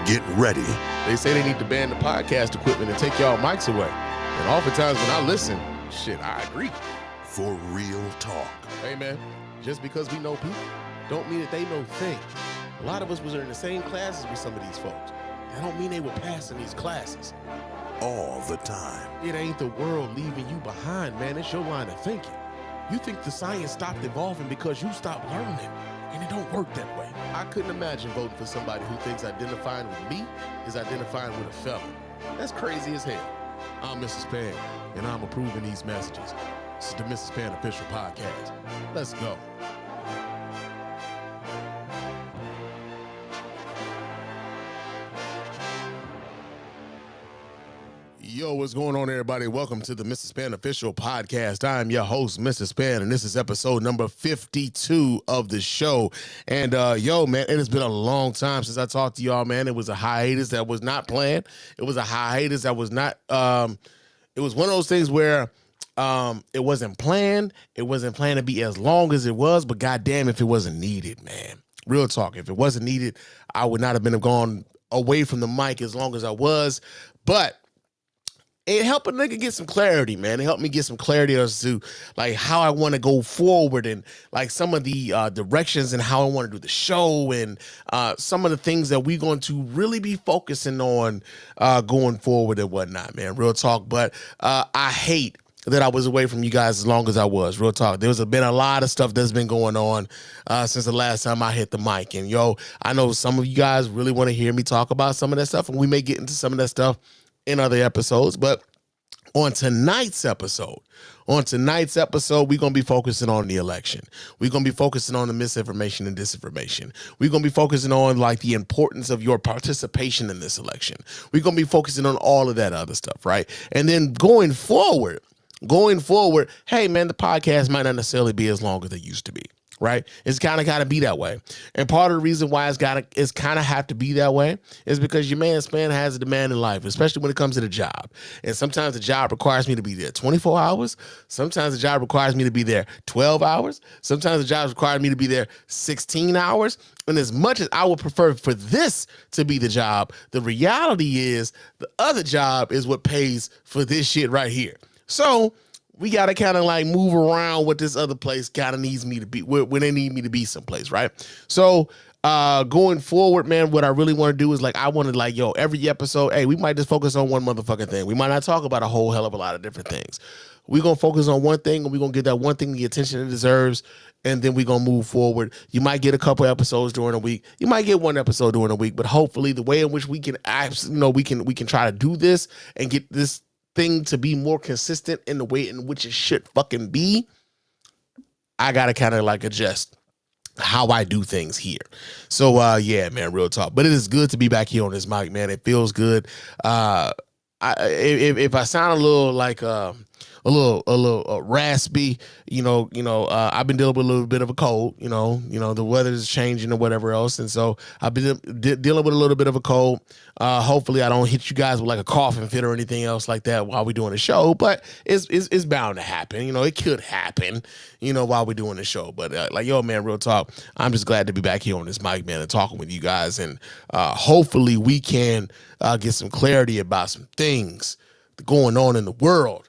Get ready. They say they need to ban the podcast equipment and take y'all mics away. And oftentimes when I listen, shit, I agree. For real talk. Hey, man, just because we know people don't mean that they know things. A lot of us was in the same classes with some of these folks. That don't mean they were passing these classes. All the time. It ain't the world leaving you behind, man. It's your line of thinking. You think the science stopped evolving because you stopped learning, and it don't work that way. I couldn't imagine voting for somebody who thinks identifying with me is identifying with a felon. That's crazy as hell. I'm Mrs. Spann, and I'm approving these messages. This is the Mrs. Spann Official Podcast. Let's go. Yo, what's going on, everybody? Welcome to the Mrs. Spann Official Podcast. I am your host, Mr. Spann, and this is episode number 52 of the show. And yo, man, it has been a long time since I talked to y'all, man. It was a hiatus that was not planned. It was a hiatus that was not, it was one of those things where it wasn't planned. It wasn't planned to be as long as it was, but goddamn if it wasn't needed, man. Real talk. If it wasn't needed, I would not have been gone away from the mic as long as I was. But it helped a nigga get some clarity, man. It helped me get some clarity as to like how I want to go forward and like some of the directions and how I want to do the show and some of the things that we're going to really be focusing on going forward and whatnot, man. Real talk. But I hate that I was away from you guys as long as I was. Real talk. There's been a lot of stuff that's been going on since the last time I hit the mic. And yo, I know some of you guys really want to hear me talk about some of that stuff, and we may get into some of that stuff in other episodes. But on tonight's episode, we're going to be focusing on the election. We're going to be focusing on the misinformation and disinformation. We're going to be focusing on like the importance of your participation in this election. We're going to be focusing on all of that other stuff, right? And then going forward, hey, man, the podcast might not necessarily be as long as it used to be. Right? It's kind of got to be that way. And part of the reason why it's kind of have to be that way is because your man Spann has a demand in life, especially when it comes to the job. And sometimes the job requires me to be there 24 hours. Sometimes the job requires me to be there 12 hours. Sometimes the job requires me to be there 16 hours. And as much as I would prefer for this to be the job, the reality is the other job is what pays for this shit right here. So we got to kind of like move around what this other place kind of needs me to be, when they need me to be someplace, right? So going forward, man, what I really want to do is like, I want to like, yo, every episode, hey, we might just focus on one motherfucking thing. We might not talk about a whole hell of a lot of different things. We're going to focus on one thing, and we're going to give that one thing the attention it deserves, and then we're going to move forward. You might get a couple episodes during a week. You might get one episode during a week, but hopefully the way in which we can, we can try to do this and get this thing to be more consistent in the way in which it should fucking be, I gotta kind of like adjust how I do things here. So yeah, man, real talk. But it is good to be back here on this mic, man. It feels good. If I sound a little like a little raspy, I've been dealing with a little bit of a cold, the weather is changing or whatever else. And so I've been dealing with a little bit of a cold. Hopefully I don't hit you guys with like a coughing fit or anything else like that while we're doing the show, but it's bound to happen. It could happen, while we're doing the show. But like, yo, man, real talk. I'm just glad to be back here on this mic, man, and talking with you guys. And hopefully we can get some clarity about some things going on in the world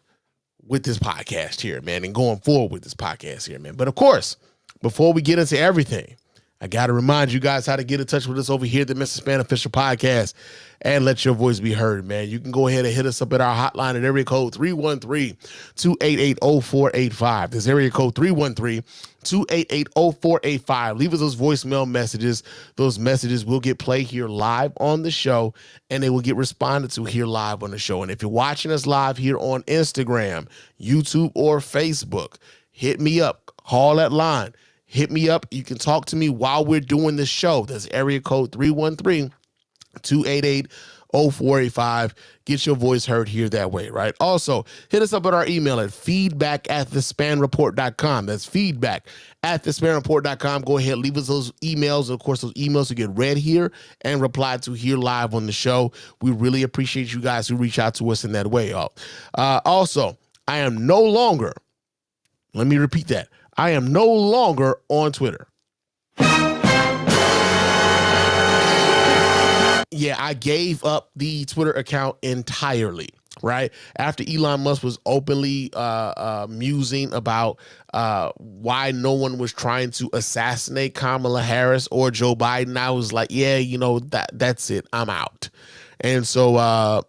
with this podcast here, man, and going forward with this podcast here, man. But of course, before we get into everything, I got to remind you guys how to get in touch with us over here at the Mr. Spann Official Podcast and let your voice be heard, man. You can go ahead and hit us up at our hotline at area code 313-288-0485. That's area code 313-288-0485. Leave us those voicemail messages. Those messages will get played here live on the show, and they will get responded to here live on the show. And if you're watching us live here on Instagram, YouTube, or Facebook, hit me up. Call that line. Hit me up. You can talk to me while we're doing the show. That's area code 313-288-0485. Get your voice heard here that way, right? Also, hit us up at our email at feedback@thespannreport.com. That's feedback@thespannreport.com. Go ahead, leave us those emails. Of course, those emails will get read here and replied to here live on the show. We really appreciate you guys who reach out to us in that way, y'all. Also, I am no longer, let me repeat that, I am no longer on Twitter. Yeah, I gave up the Twitter account entirely. Right after Elon Musk was openly musing about why no one was trying to assassinate Kamala Harris or Joe Biden, I was like, yeah, that's it. I'm out. And so I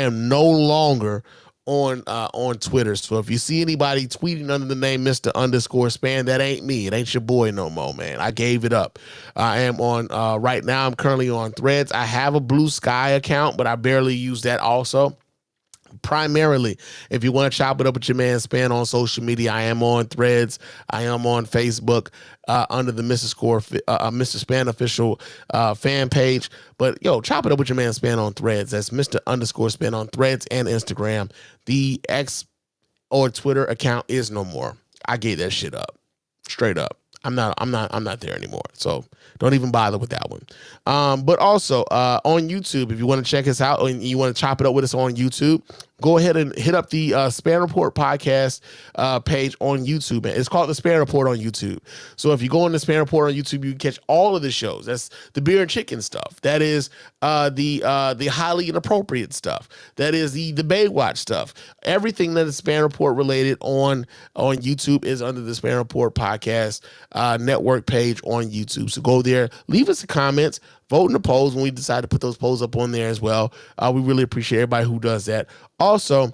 am no longer on Twitter. So if you see anybody tweeting under the name Mr. _Spann, that ain't me. It ain't your boy no more, man. I gave it up. I am on right now. I'm currently on Threads. I have a Blue Sky account, but I barely use that also. Primarily, if you want to chop it up with your man Spann on social media, I am on Threads. I am on Facebook under the Mr. Spann official fan page. But chop it up with your man Spann on Threads. That's Mr. _Spann on Threads and Instagram. The X or Twitter account is no more. I gave that shit up, straight up. I'm not there anymore. So don't even bother with that one. But also on YouTube, if you want to check us out and you want to chop it up with us on YouTube, go ahead and hit up the Spann Report podcast page on YouTube. It's called the Spann Report on YouTube. So if you go on the Spann Report on YouTube, you can catch all of the shows. That's the beer and chicken stuff. That is the highly inappropriate stuff. That is the Baywatch stuff. Everything that is Spann Report related on YouTube is under the Spann Report podcast network page on YouTube. So go there, leave us the comments, vote in the polls when we decide to put those polls up on there as well. We really appreciate everybody who does that. Also,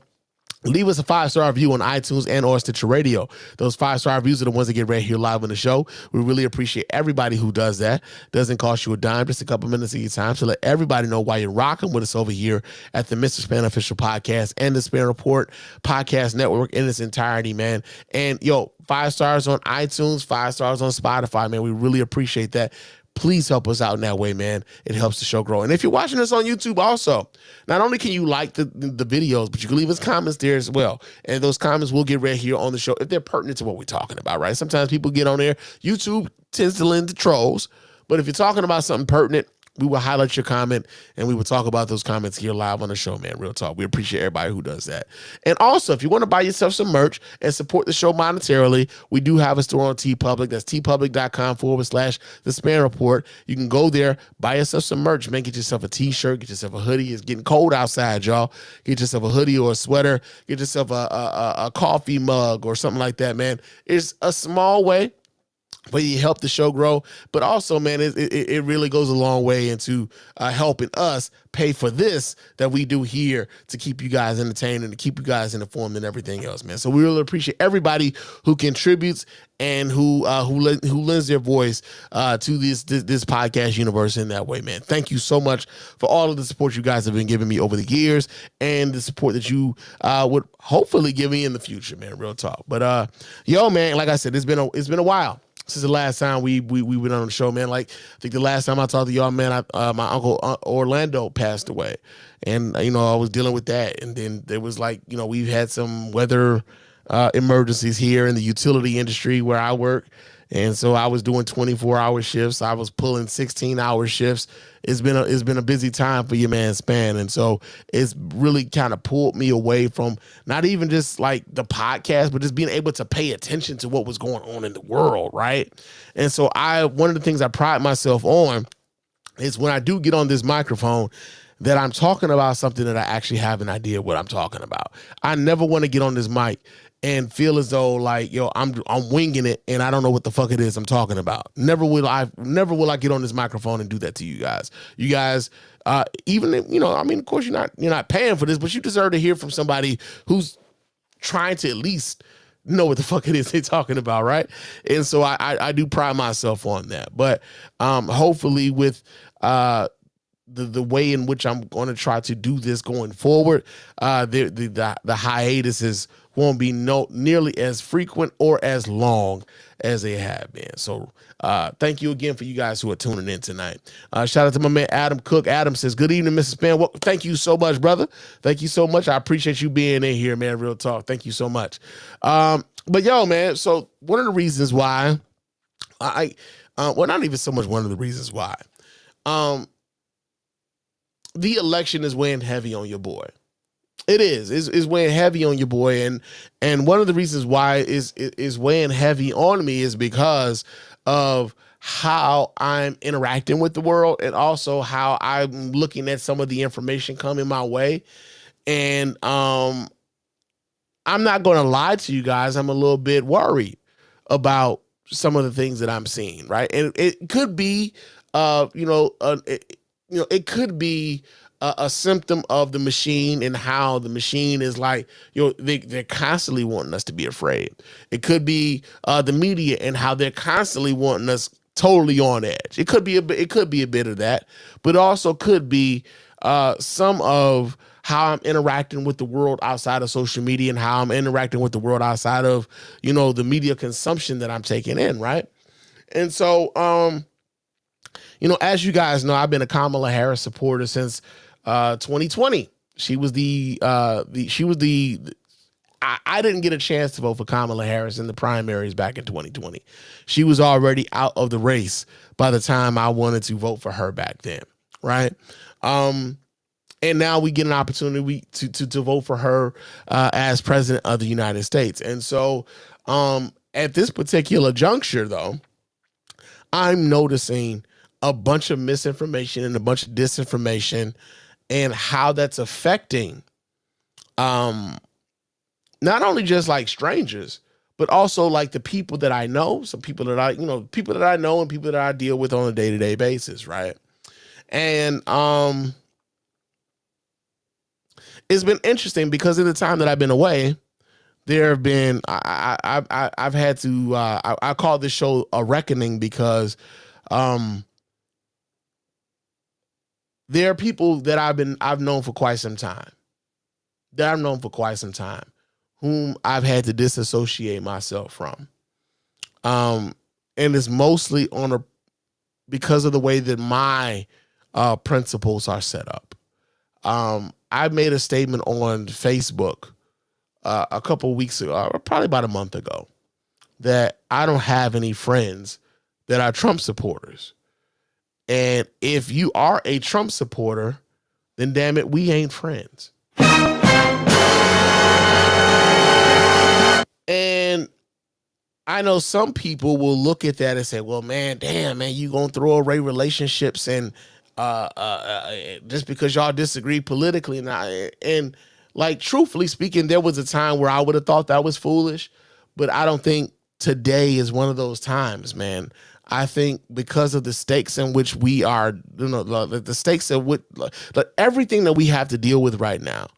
leave us a 5-star review on iTunes and or Stitcher Radio. Those 5-star reviews are the ones that get read here live on the show. We really appreciate everybody who does that. Doesn't cost you a dime, just a couple minutes of your time to let everybody know why you're rocking with us over here at the Mr. Spann Official Podcast and the Spann Report Podcast Network in its entirety, man. And 5 stars on iTunes, 5 stars on Spotify, man. We really appreciate that. Please help us out in that way, man. It helps the show grow. And if you're watching us on YouTube also, not only can you like the videos, but you can leave us comments there as well. And those comments will get read here on the show if they're pertinent to what we're talking about, right? Sometimes people get on there. YouTube tends to lend to trolls. But if you're talking about something pertinent, we will highlight your comment and we will talk about those comments here live on the show, man. Real talk. We appreciate everybody who does that. And also, if you want to buy yourself some merch and support the show monetarily, we do have a store on TeePublic. That's tpublic.com/the Spann Report. You can go there, buy yourself some merch, man. Get yourself a t-shirt, get yourself a hoodie. It's getting cold outside, y'all. Get yourself a hoodie or a sweater. Get yourself a coffee mug or something like that, man. It's a small way but you help the show grow. But also, man, it really goes a long way into helping us pay for this that we do here to keep you guys entertained and to keep you guys informed and everything else, man. So we really appreciate everybody who contributes and who lends their voice to this podcast universe in that way, man. Thank you so much for all of the support you guys have been giving me over the years and the support that you would hopefully give me in the future, man. Real talk. But man, like I said, it's been a while since the last time we went on the show, man. Like, I think the last time I talked to y'all, man, my uncle Orlando passed away. And, I was dealing with that. And then there was we've had some weather emergencies here in the utility industry where I work. And so I was doing 24-hour shifts. I was pulling 16-hour shifts. It's been a busy time for your man Spann. And so it's really kind of pulled me away from not even just like the podcast, but just being able to pay attention to what was going on in the world, right? And so one of the things I pride myself on is when I do get on this microphone that I'm talking about something that I actually have an idea what I'm talking about. I never want to get on this mic and feel as though I'm winging it and I don't know what the fuck it is I'm talking about. Never will I get on this microphone and do that to you guys. You guys, even if, of course you're not paying for this, but you deserve to hear from somebody who's trying to at least know what the fuck it is they're talking about, right? And so I do pride myself on that. But hopefully with the way in which I'm going to try to do this going forward, the hiatuses won't be nearly as frequent or as long as they have been. So thank you again for you guys who are tuning in tonight. Shout out to my man Adam Cook. Adam says, good evening, Mrs. Spann. Well, thank you so much, brother. Thank you so much. I appreciate you being in here, man. Real talk. Thank you so much. But man, so one of the reasons why not even so much one of the reasons why, the election is weighing heavy on your boy. It is weighing heavy on your boy, and one of the reasons why is weighing heavy on me is because of how I'm interacting with the world, and also how I'm looking at some of the information coming my way. And I'm not going to lie to you guys, I'm a little bit worried about some of the things that I'm seeing, right? And it could be, it could be a symptom of the machine, and how the machine is like, they're constantly wanting us to be afraid. It could be the media, and how they're constantly wanting us totally on edge. It could be a bit of that, but also could be some of how I'm interacting with the world outside of social media, and how I'm interacting with the world outside of, the media consumption that I'm taking in, right? And so, as you guys know, I've been a Kamala Harris supporter since 2020. She was I didn't get a chance to vote for Kamala Harris in the primaries back in 2020. She was already out of the race by the time I wanted to vote for her back then, right? And now we get an opportunity to vote for her as president of the United States. And so at this particular juncture, though, I'm noticing a bunch of misinformation and a bunch of disinformation, and how that's affecting not only just like strangers, but also like the people that I know, some people that I know and people that I deal with on a day-to-day basis, right? And it's been interesting because in the time that I've been away, there have been I've had to I call this show a reckoning, because there are people that I've known for quite some time, whom I've had to disassociate myself from. And it's mostly because of the way that my principles are set up. I made a statement on Facebook a couple of weeks ago, or probably about a month ago, that I don't have any friends that are Trump supporters. And if you are a Trump supporter, then damn it, we ain't friends. And I know some people will look at that and say, well, man, damn, man, you gonna throw away relationships and just because y'all disagree politically. And like, truthfully speaking, there was a time where I would have thought that was foolish, but I don't think today is one of those times, man. I think because of the stakes in which we are, the stakes of what, like everything that we have to deal with right now,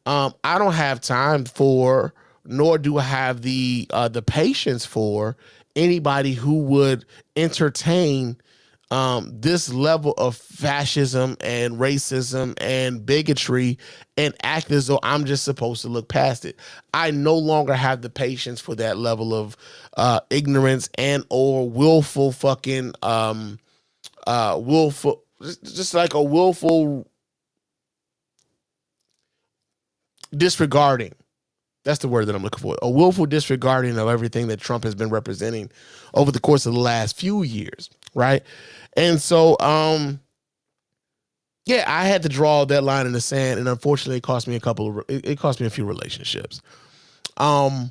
I don't have time for, nor do I have the patience for anybody who would entertain this level of fascism and racism and bigotry and act as though I'm just supposed to look past it. I no longer have the patience for that level of ignorance and or willful fucking willful, just like a willful disregarding. That's the word that I'm looking for. A willful disregarding of everything that Trump has been representing over the course of the last few years, right? And so, yeah, I had to draw that line in the sand, and unfortunately, it cost me a few relationships. I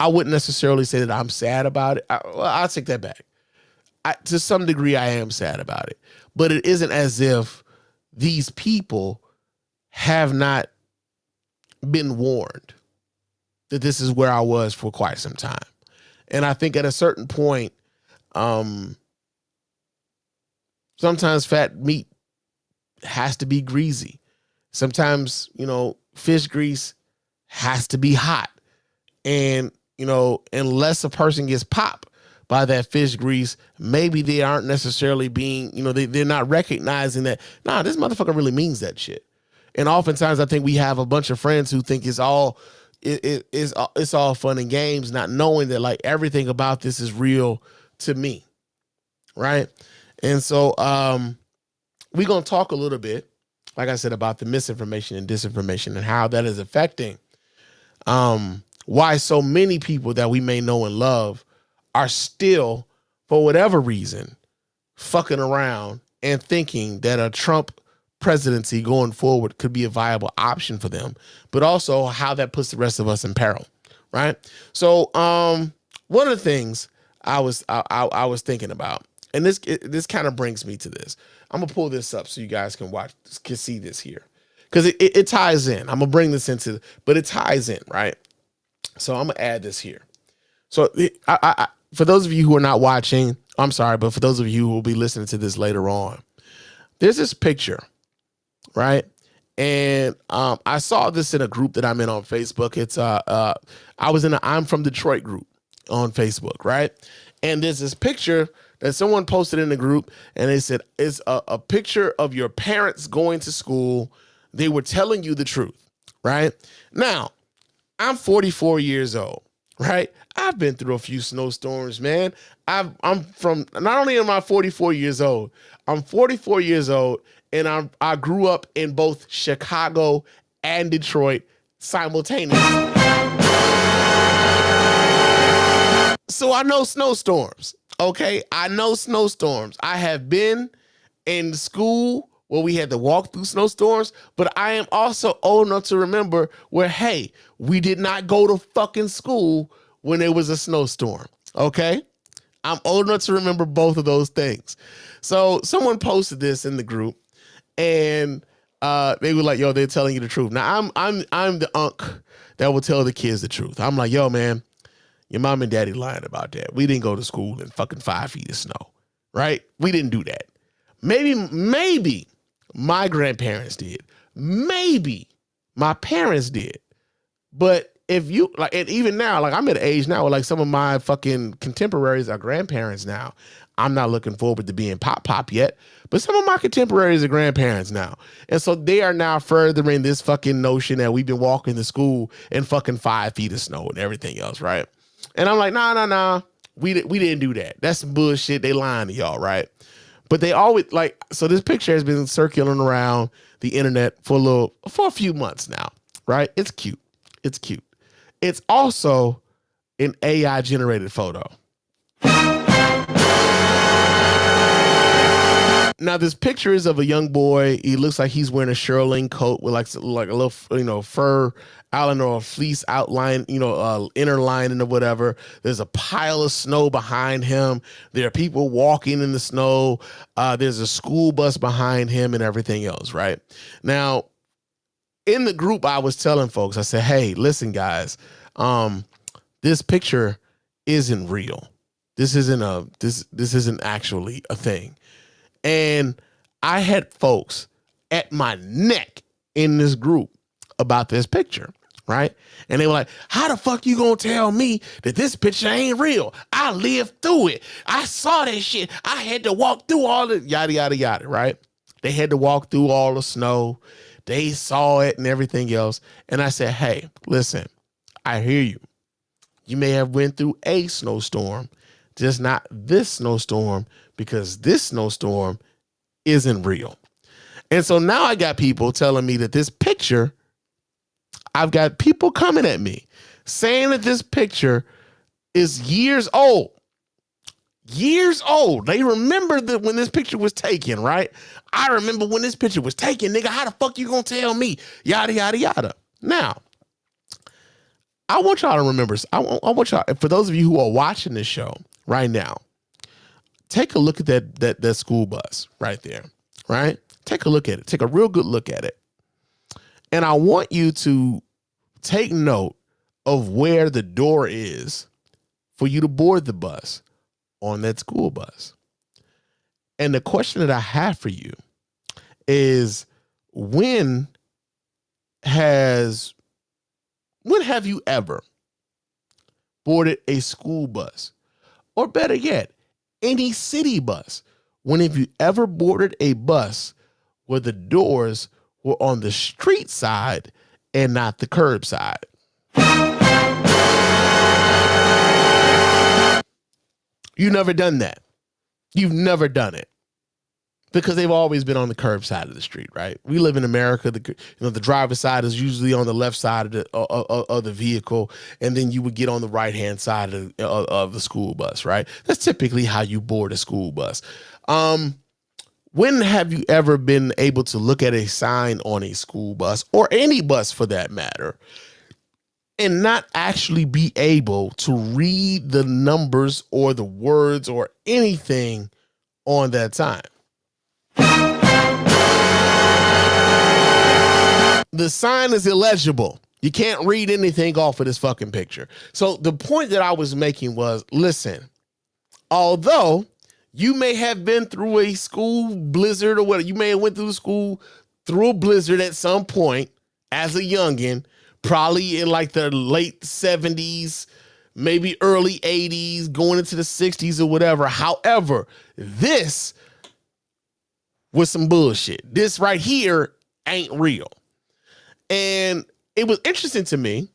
wouldn't necessarily say that I'm sad about it. I'll take that back. To some degree, I am sad about it, but it isn't as if these people have not been warned that this is where I was for quite some time. And I think at a certain point, sometimes fat meat has to be greasy. Sometimes, fish grease has to be hot. And, unless a person gets popped by that fish grease, maybe they aren't necessarily being, they're not recognizing that, this motherfucker really means that shit. And oftentimes I think we have a bunch of friends who think it's all fun and games, not knowing that like everything about this is real to me. Right. And so we're going to talk a little bit, like I said, about the misinformation and disinformation and how that is affecting why so many people that we may know and love are still, for whatever reason, fucking around and thinking that a Trump presidency going forward could be a viable option for them, but also how that puts the rest of us in peril, right? So one of the things I was thinking about, and this kind of brings me to this. I'm gonna pull this up so you guys can see this here, because it ties in. I'm gonna bring this into, but it ties in, right? So I'm gonna add this here. So for those of you who are not watching, I'm sorry, but for those of you who will be listening to this later on, there's this picture, right? And I saw this in a group that I'm in on Facebook. It's I was in a I'm from Detroit group on Facebook, right? And there's this picture that someone posted in the group, and they said it's a picture of your parents going to school. They were telling you the truth, right? Now, I'm 44 years old, right? I've been through a few snowstorms, man. I'm from, not only am I 44 years old, I'm 44 years old, and I grew up in both Chicago and Detroit simultaneously. So I know snowstorms, okay? I know snowstorms. I have been in school where we had to walk through snowstorms, but I am also old enough to remember where, hey, we did not go to fucking school when there was a snowstorm, okay? I'm old enough to remember both of those things. So someone posted this in the group, and they were like, yo, they're telling you the truth. Now, I'm the unk that will tell the kids the truth. I'm like, yo, man, your mom and daddy lying about that. We didn't go to school in fucking 5 feet of snow, right? We didn't do that. Maybe my grandparents did. Maybe my parents did. But if you, like, and even now, like, I'm at an age now where, like, some of my fucking contemporaries are grandparents now. I'm not looking forward to being pop yet, but some of my contemporaries are grandparents now. And so they are now furthering this fucking notion that we've been walking to school in fucking 5 feet of snow and everything else, right? And I'm like, nah. We didn't do that. That's some bullshit. They lying to y'all, right? But they always, like, so this picture has been circulating around the internet for a few months now, right? It's cute. It's cute. It's also an AI generated photo. Now, this picture is of a young boy. He looks like he's wearing a shearling coat with like a little, fur outline or a fleece outline, inner lining or whatever. There's a pile of snow behind him. There are people walking in the snow. There's a school bus behind him and everything else, right? Now, in the group, I was telling folks, I said, hey, listen, guys, this picture isn't real. This isn't actually a thing. And I had folks at my neck in this group about this picture, right? And they were like, how the fuck you gonna tell me that this picture ain't real? I lived through it. I saw that shit. I had to walk through all the yada, yada, yada, right? They had to walk through all the snow. They saw it and everything else. And I said, hey, listen, I hear you. You may have went through a snowstorm, just not this snowstorm, because this snowstorm isn't real. And so now I got people telling me that this picture, I've got people coming at me saying that this picture is years old. Years old. They remember that when this picture was taken, right? I remember when this picture was taken, nigga. How the fuck you gonna tell me? Yada, yada, yada. Now, I want y'all to remember, I want y'all, for those of you who are watching this show right now, take a look at that school bus right there, right? Take a look at it. Take a real good look at it. And I want you to take note of where the door is for you to board the bus on that school bus. And the question that I have for you is, when have you ever boarded a school bus? Or better yet, any city bus? When have you ever boarded a bus where the doors were on the street side and not the curb side? You've never done that. You've never done it. Because they've always been on the curb side of the street, right? We live in America. The driver's side is usually on the left side of the vehicle, and then you would get on the right-hand side of the school bus, right? That's typically how you board a school bus. When have you ever been able to look at a sign on a school bus, or any bus for that matter, and not actually be able to read the numbers or the words or anything on that sign? The sign is illegible. You can't read anything off of this fucking picture. So the point that I was making was, listen, although you may have been through a school blizzard or whatever, you may have went through school through a blizzard at some point as a youngin', probably in like the late 70s, maybe early 80s, going into the 60s or whatever. However, this was some bullshit. This right here ain't real. And it was interesting to me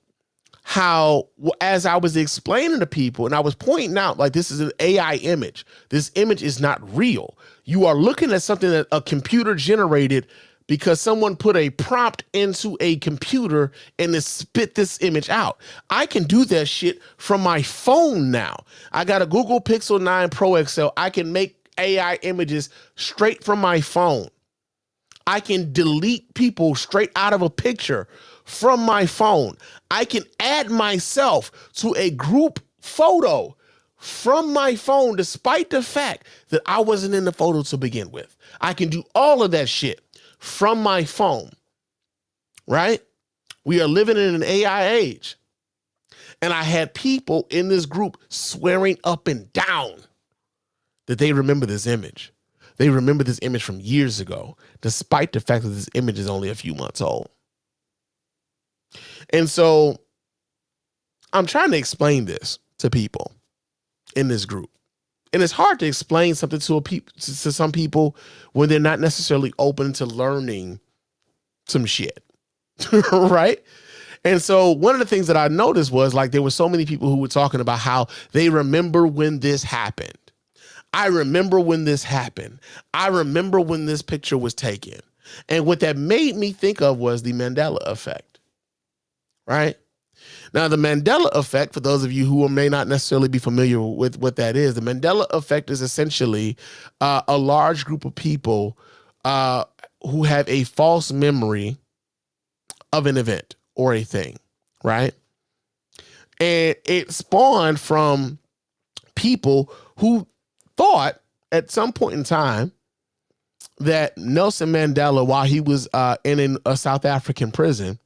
how, as I was explaining to people and I was pointing out, like, this is an AI image. This image is not real. You are looking at something that a computer generated because someone put a prompt into a computer and it spit this image out. I can do that shit from my phone now. I got a Google Pixel 9 Pro XL. I can make AI images straight from my phone. I can delete people straight out of a picture from my phone. I can add myself to a group photo from my phone, despite the fact that I wasn't in the photo to begin with. I can do all of that shit from my phone, right? We are living in an AI age. And I had people in this group swearing up and down that they remember this image. They remember this image from years ago, despite the fact that this image is only a few months old. And so I'm trying to explain this to people in this group. And it's hard to explain something to some people when they're not necessarily open to learning some shit, right? And so one of the things that I noticed was, like, there were so many people who were talking about how they remember when this happened. I remember when this happened. I remember when this picture was taken. And what that made me think of was the Mandela effect, right? Now, the Mandela effect, for those of you who may not necessarily be familiar with what that is, the Mandela effect is essentially a large group of people who have a false memory of an event or a thing, right? And it spawned from people who thought at some point in time that Nelson Mandela, while he was in a South African prison,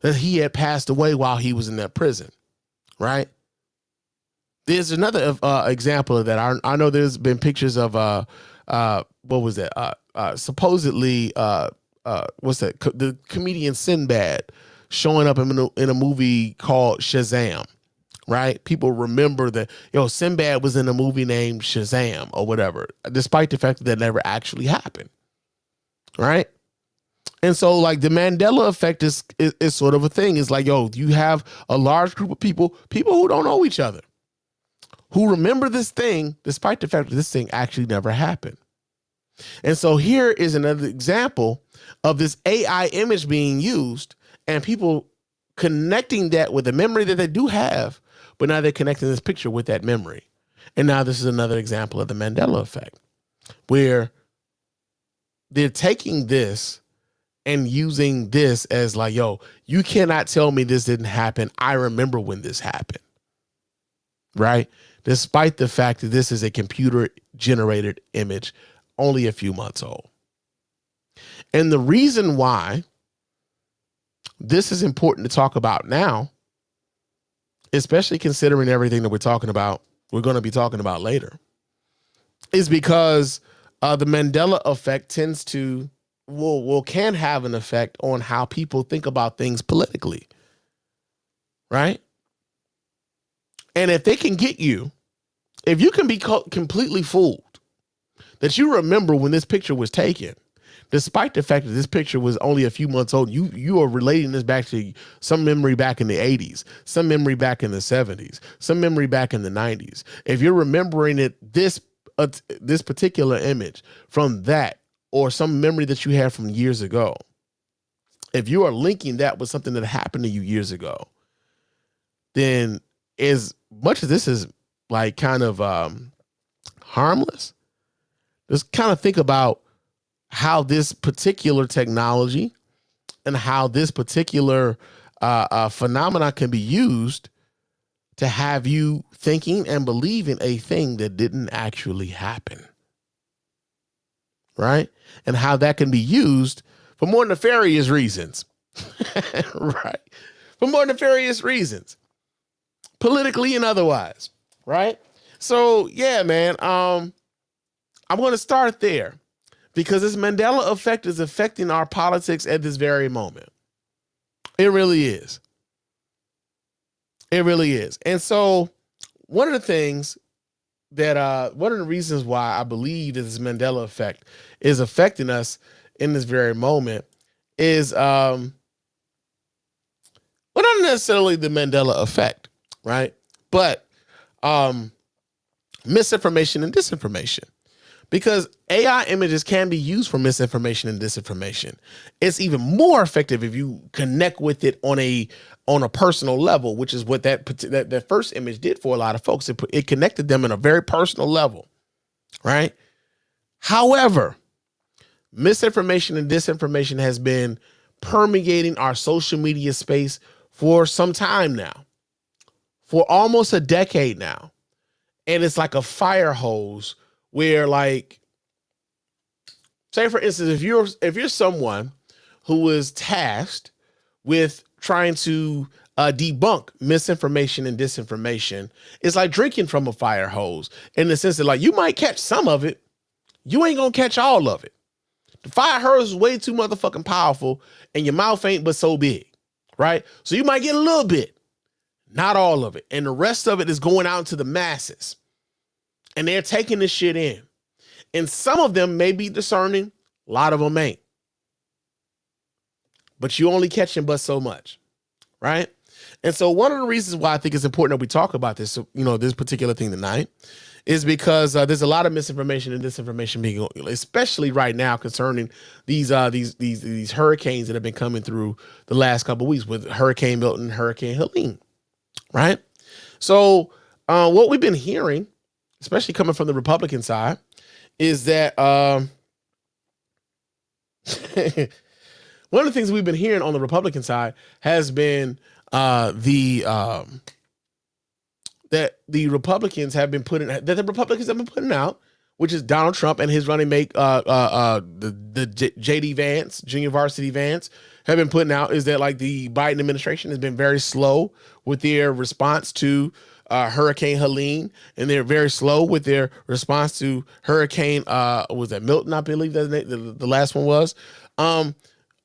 that he had passed away while he was in that prison, right? There's another example of that. I know there's been pictures of what was that? Supposedly, what's that? The comedian Sinbad showing up in a movie called Shazam, right? People remember that, Sinbad was in a movie named Shazam or whatever, despite the fact that that never actually happened, right? And so, like, the Mandela effect is sort of a thing. It's like, you have a large group of people who don't know each other, who remember this thing, despite the fact that this thing actually never happened. And so here is another example of this AI image being used and people connecting that with a memory that they do have, but now they're connecting this picture with that memory. And now this is another example of the Mandela effect, where they're taking this and using this as like, you cannot tell me this didn't happen. I remember when this happened, right? Despite the fact that this is a computer generated image, only a few months old. And the reason why this is important to talk about now, especially considering everything that we're going to be talking about later, is because the Mandela effect tends to can have an effect on how people think about things politically, right? And if they can get you, if you can be completely fooled that you remember when this picture was taken, despite the fact that this picture was only a few months old, you are relating this back to some memory back in the 80s, some memory back in the 70s, some memory back in the 90s. If you're remembering this particular image from that, or some memory that you had from years ago, if you are linking that with something that happened to you years ago, then as much as this is like kind of harmless, just kind of think about how this particular technology and how this particular phenomena can be used to have you thinking and believing a thing that didn't actually happen. Right? And how that can be used for more nefarious reasons. Right? For more nefarious reasons. Politically and otherwise. Right? So, yeah, man, I'm going to start there because this Mandela effect is affecting our politics at this very moment. It really is. It really is. And so one of the things that one of the reasons why I believe that this Mandela effect is affecting us in this very moment is well, not necessarily the Mandela effect, right? But misinformation and disinformation. Because AI images can be used for misinformation and disinformation. It's even more effective if you connect with it on a personal level, which is what that first image did for a lot of folks. It connected them in a very personal level, right? However, misinformation and disinformation has been permeating our social media space for some time now, for almost a decade now. And it's like a fire hose where, like, say for instance, if you're someone who is tasked with trying to debunk misinformation and disinformation, it's like drinking from a fire hose in the sense that, like, you might catch some of it, you ain't gonna catch all of it. The fire hose is way too motherfucking powerful, and your mouth ain't but so big, right? So you might get a little bit, not all of it, and the rest of it is going out to the masses. And they're taking this shit in. And some of them may be discerning. A lot of them ain't. But you only catching but so much. Right? And so one of the reasons why I think it's important that we talk about this, this particular thing tonight, is because there's a lot of misinformation and disinformation being, especially right now, concerning these hurricanes that have been coming through the last couple of weeks with Hurricane Milton, Hurricane Helene. Right? So what we've been hearing, especially coming from the Republican side, is that one of the things we've been hearing on the Republican side has been that the Republicans have been putting out, which is Donald Trump and his running mate, the JD Vance, Junior Varsity Vance, have been putting out, is that, like, the Biden administration has been very slow with their response to Hurricane Helene, and they're very slow with their response to Hurricane was that Milton, I believe that the last one was.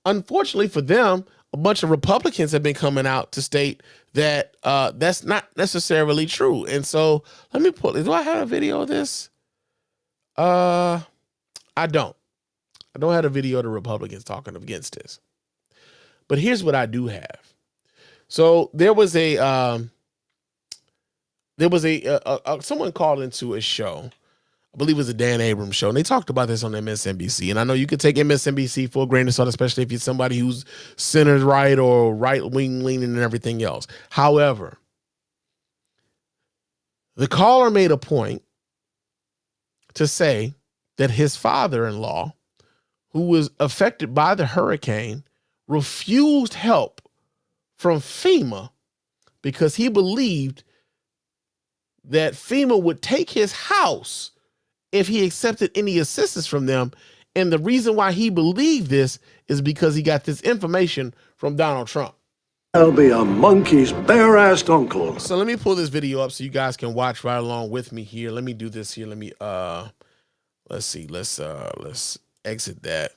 Unfortunately for them, a bunch of Republicans have been coming out to state that that's not necessarily true. And so let me do I have a video of this? I don't have a video of the Republicans talking against this. But here's what I do have. So there was someone called into a show, I believe it was a Dan Abrams show, and they talked about this on MSNBC. And I know you could take MSNBC for a grain of salt, especially if you're somebody who's center right or right-wing leaning and everything else. However, the caller made a point to say that his father-in-law, who was affected by the hurricane, refused help from FEMA because he believed that FEMA would take his house if he accepted any assistance from them. And the reason why he believed this is because he got this information from Donald Trump. I'll be a monkey's bare-assed uncle. So let me pull this video up so you guys can watch right along with me here. Let me do this here. Let me, let's see. Let's exit that.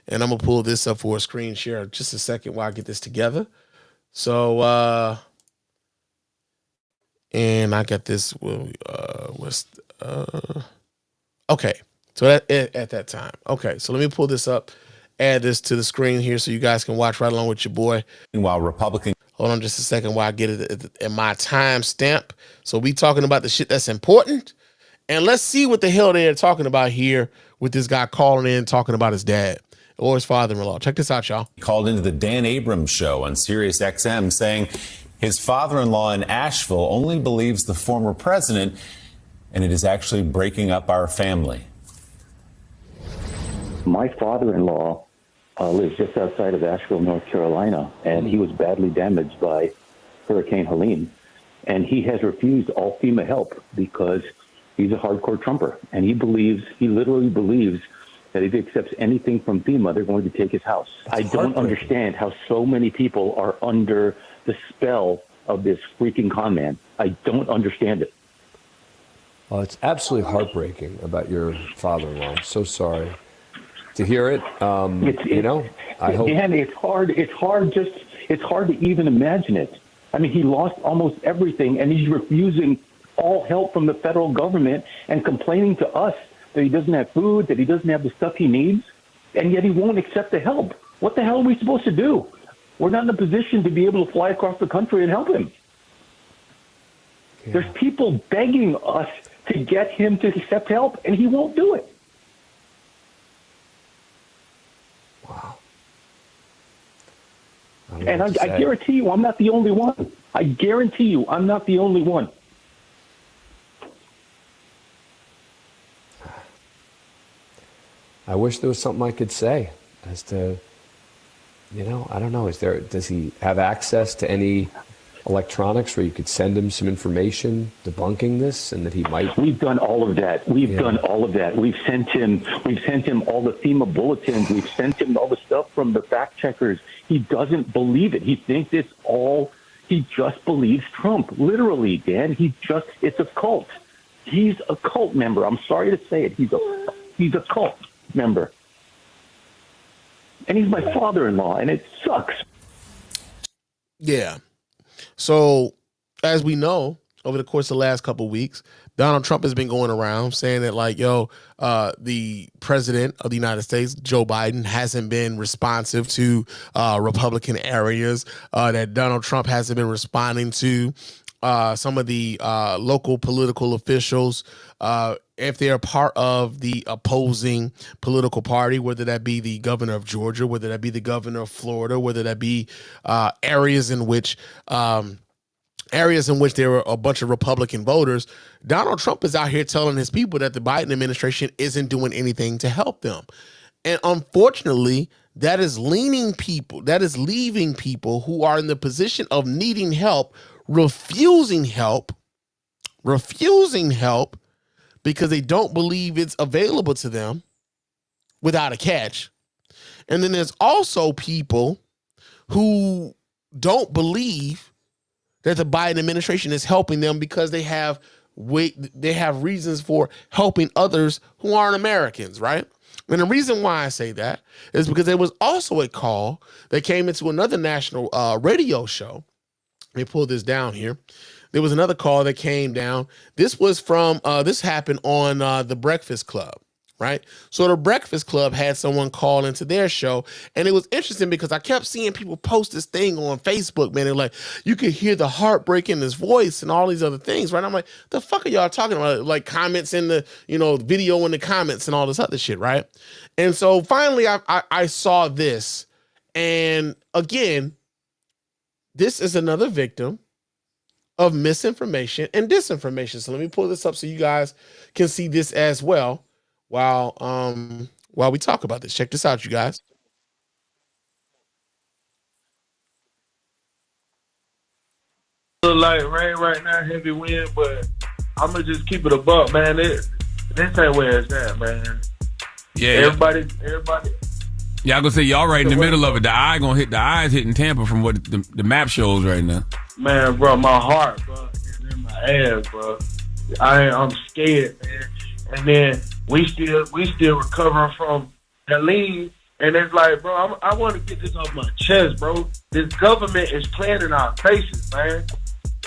And I'm going to pull this up for a screen share just a second while I get this together. So, and I got this, okay. So at that time. Okay. So let me pull this up, add this to the screen here so you guys can watch right along with your boy. While Republican. Hold on just a second while I get it at my time stamp. So we talking about the shit that's important. And let's see what the hell they're talking about here with this guy calling in, talking about his dad or his father-in-law. Check this out, y'all. He called into the Dan Abrams show on Sirius XM saying his father-in-law in Asheville only believes the former president, and it is actually breaking up our family. My father-in-law lives just outside of Asheville, North Carolina, and he was badly damaged by Hurricane Helene. And he has refused all FEMA help because he's a hardcore Trumper. And he literally believes that if he accepts anything from FEMA, they're going to take his house. I don't understand how so many people are under the spell of this freaking con man. I don't understand it. Well, it's absolutely heartbreaking about your father-in-law. I'm so sorry to hear it. I hope. Man, it's hard to even imagine it. I mean, he lost almost everything, and he's refusing all help from the federal government and complaining to us that he doesn't have food, that he doesn't have the stuff he needs, and yet he won't accept the help. What the hell are we supposed to do? We're not in a position to be able to fly across the country and help him. Yeah. There's people begging us to get him to accept help, and he won't do it. Wow. And I guarantee you, I'm not the only one. I guarantee you, I'm not the only one. I wish there was something I could say as to, I don't know. Does he have access to any electronics where you could send him some information debunking this, and that he might? We've done all of that. We've done all of that. We've sent him all the FEMA bulletins. We've sent him all the stuff from the fact checkers. He doesn't believe it. He thinks it's all, he just believes Trump. Literally, Dan. It's a cult. He's a cult member. I'm sorry to say it. He's a cult member. And he's my father-in-law, and it sucks. Yeah. So, as we know, over the course of the last couple of weeks, Donald Trump has been going around saying that, the president of the United States, Joe Biden, hasn't been responsive to Republican areas, that Donald Trump hasn't been responding to some of the local political officials, if they're part of the opposing political party, whether that be the governor of Georgia, whether that be the governor of Florida, whether that be areas in which there were a bunch of Republican voters. Donald Trump is out here telling his people that the Biden administration isn't doing anything to help them. And unfortunately, that is leaving people who are in the position of needing help, refusing help because they don't believe it's available to them without a catch. And then there's also people who don't believe that the Biden administration is helping them because they have reasons for helping others who aren't Americans, right? And the reason why I say that is because there was also a call that came into another national radio show. Let me pull this down here. There was another call that came down. This was from, this happened on The Breakfast Club, right? So The Breakfast Club had someone call into their show, and it was interesting because I kept seeing people post this thing on Facebook, man. They're like, you could hear the heartbreak in his voice and all these other things, right? I'm like, the fuck are y'all talking about? Like comments in the, video in the comments and all this other shit, right? And so finally I saw this, and again, this is another victim of misinformation and disinformation. So let me pull this up so you guys can see this as well while we talk about this. Check this out, you guys. Look like rain right now, heavy wind, but I'm gonna just keep it a buck, man. This ain't where it's at, man. Yeah, everybody. Yeah, I'm gonna say y'all right in the middle of it. The eyes hitting Tampa from what the map shows right now. Man, bro, my heart, bro, is in my ass, bro. I'm scared, man. And then we still recovering from Helene, and it's like, bro, I want to get this off my chest, bro. This government is playing in our faces, man.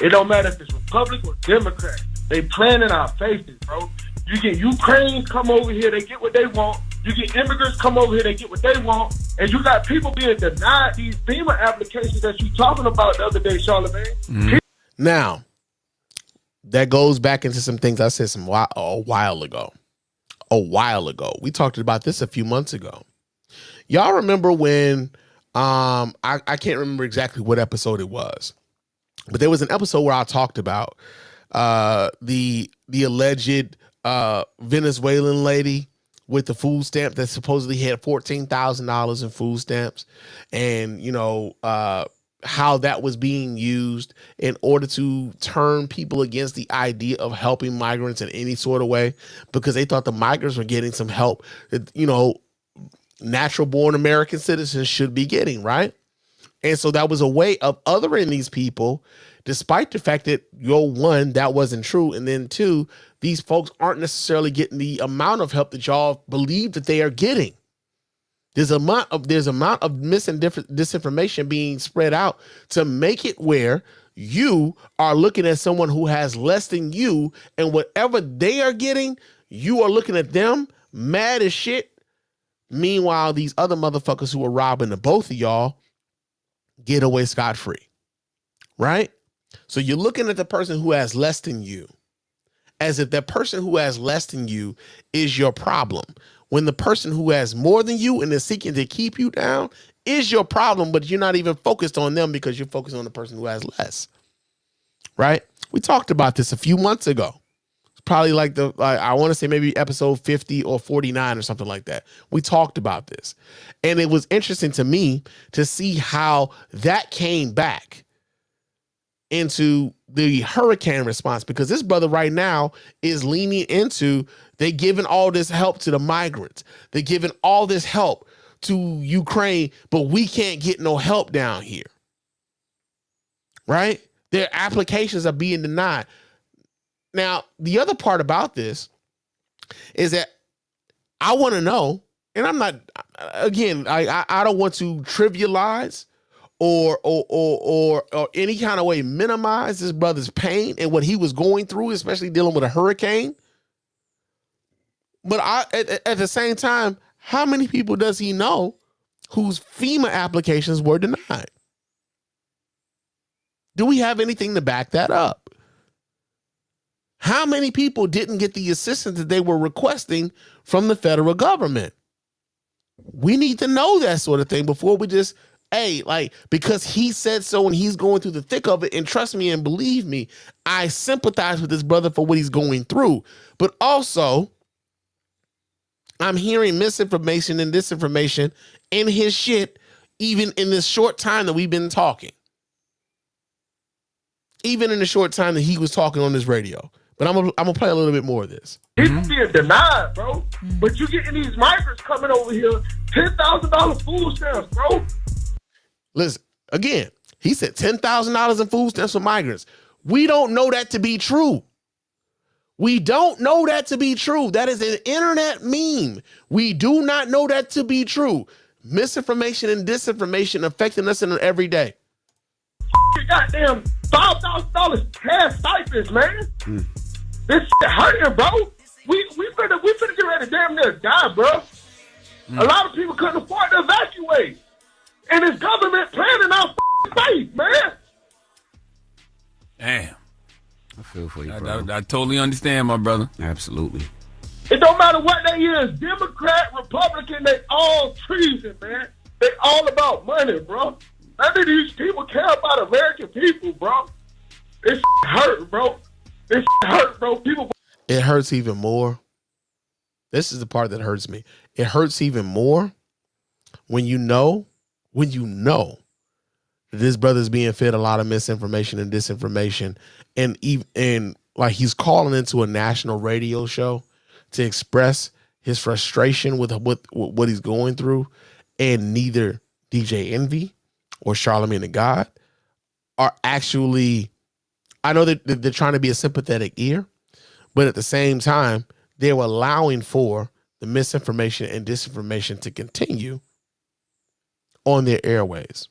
It don't matter if it's Republican or Democrat. They playing in our faces, bro. You get Ukrainians come over here, they get what they want. You get immigrants come over here, they get what they want. And you got people being denied these FEMA applications that you talking about the other day, Charlamagne. Mm-hmm. Now, that goes back into some things I said a while ago. We talked about this a few months ago. Y'all remember when, I can't remember exactly what episode it was, but there was an episode where I talked about the alleged Venezuelan lady with the food stamp that supposedly had $14,000 in food stamps, and how that was being used in order to turn people against the idea of helping migrants in any sort of way, because they thought the migrants were getting some help that, natural born American citizens should be getting, right? And so that was a way of othering these people, despite the fact that, one, that wasn't true. And then two, these folks aren't necessarily getting the amount of help that y'all believe that they are getting. There's amount of disinformation being spread out to make it where you are looking at someone who has less than you, and whatever they are getting, you are looking at them mad as shit. Meanwhile, these other motherfuckers who are robbing the both of y'all get away scot-free, right? So you're looking at the person who has less than you as if that person who has less than you is your problem, when the person who has more than you and is seeking to keep you down is your problem, but you're not even focused on them because you're focused on the person who has less, right? We talked about this a few months ago. It's probably I want to say maybe episode 50 or 49 or something like that. We talked about this. And it was interesting to me to see how that came back into the hurricane response, because this brother right now is leaning into, they giving all this help to the migrants. They're giving all this help to Ukraine, but we can't get no help down here. Right? Their applications are being denied. Now, the other part about this is that I want to know, and I'm not, again, I don't want to trivialize or any kind of way minimize this brother's pain and what he was going through, especially dealing with a hurricane. But at the same time, how many people does he know whose FEMA applications were denied? Do we have anything to back that up? How many people didn't get the assistance that they were requesting from the federal government? We need to know that sort of thing before we just, because he said so and he's going through the thick of it. And trust me and believe me, I sympathize with this brother for what he's going through. But also, I'm hearing misinformation and disinformation in his shit, even in this short time that we've been talking. Even in the short time that he was talking on this radio. But I'm gonna play a little bit more of this. He's being denied, bro. But you getting these migrants coming over here, $10,000 food stamps, bro. Listen, again, he said $10,000 in food stamps for migrants. We don't know that to be true. We don't know that to be true. That is an internet meme. We do not know that to be true. Misinformation and disinformation affecting us in every day. Goddamn $5,000 cash stipends, man. This shit hurting, bro. We finna get ready to damn near die, bro. A lot of people couldn't afford to evacuate. And this government planning our faith, man. Damn. I feel for you, bro. I totally understand, my brother. Absolutely. It don't matter what they is, Democrat, Republican, they all treason, man. They all about money, bro. None of these people care about American people, bro. This hurt, bro. This hurt, bro. It hurts even more. This is the part that hurts me. It hurts even more when you know that this brother's being fed a lot of misinformation and disinformation, and like he's calling into a national radio show to express his frustration with what he's going through, and neither DJ Envy or Charlamagne the God are actually, I know that they're trying to be a sympathetic ear, but at the same time, they're allowing for the misinformation and disinformation to continue on their airways.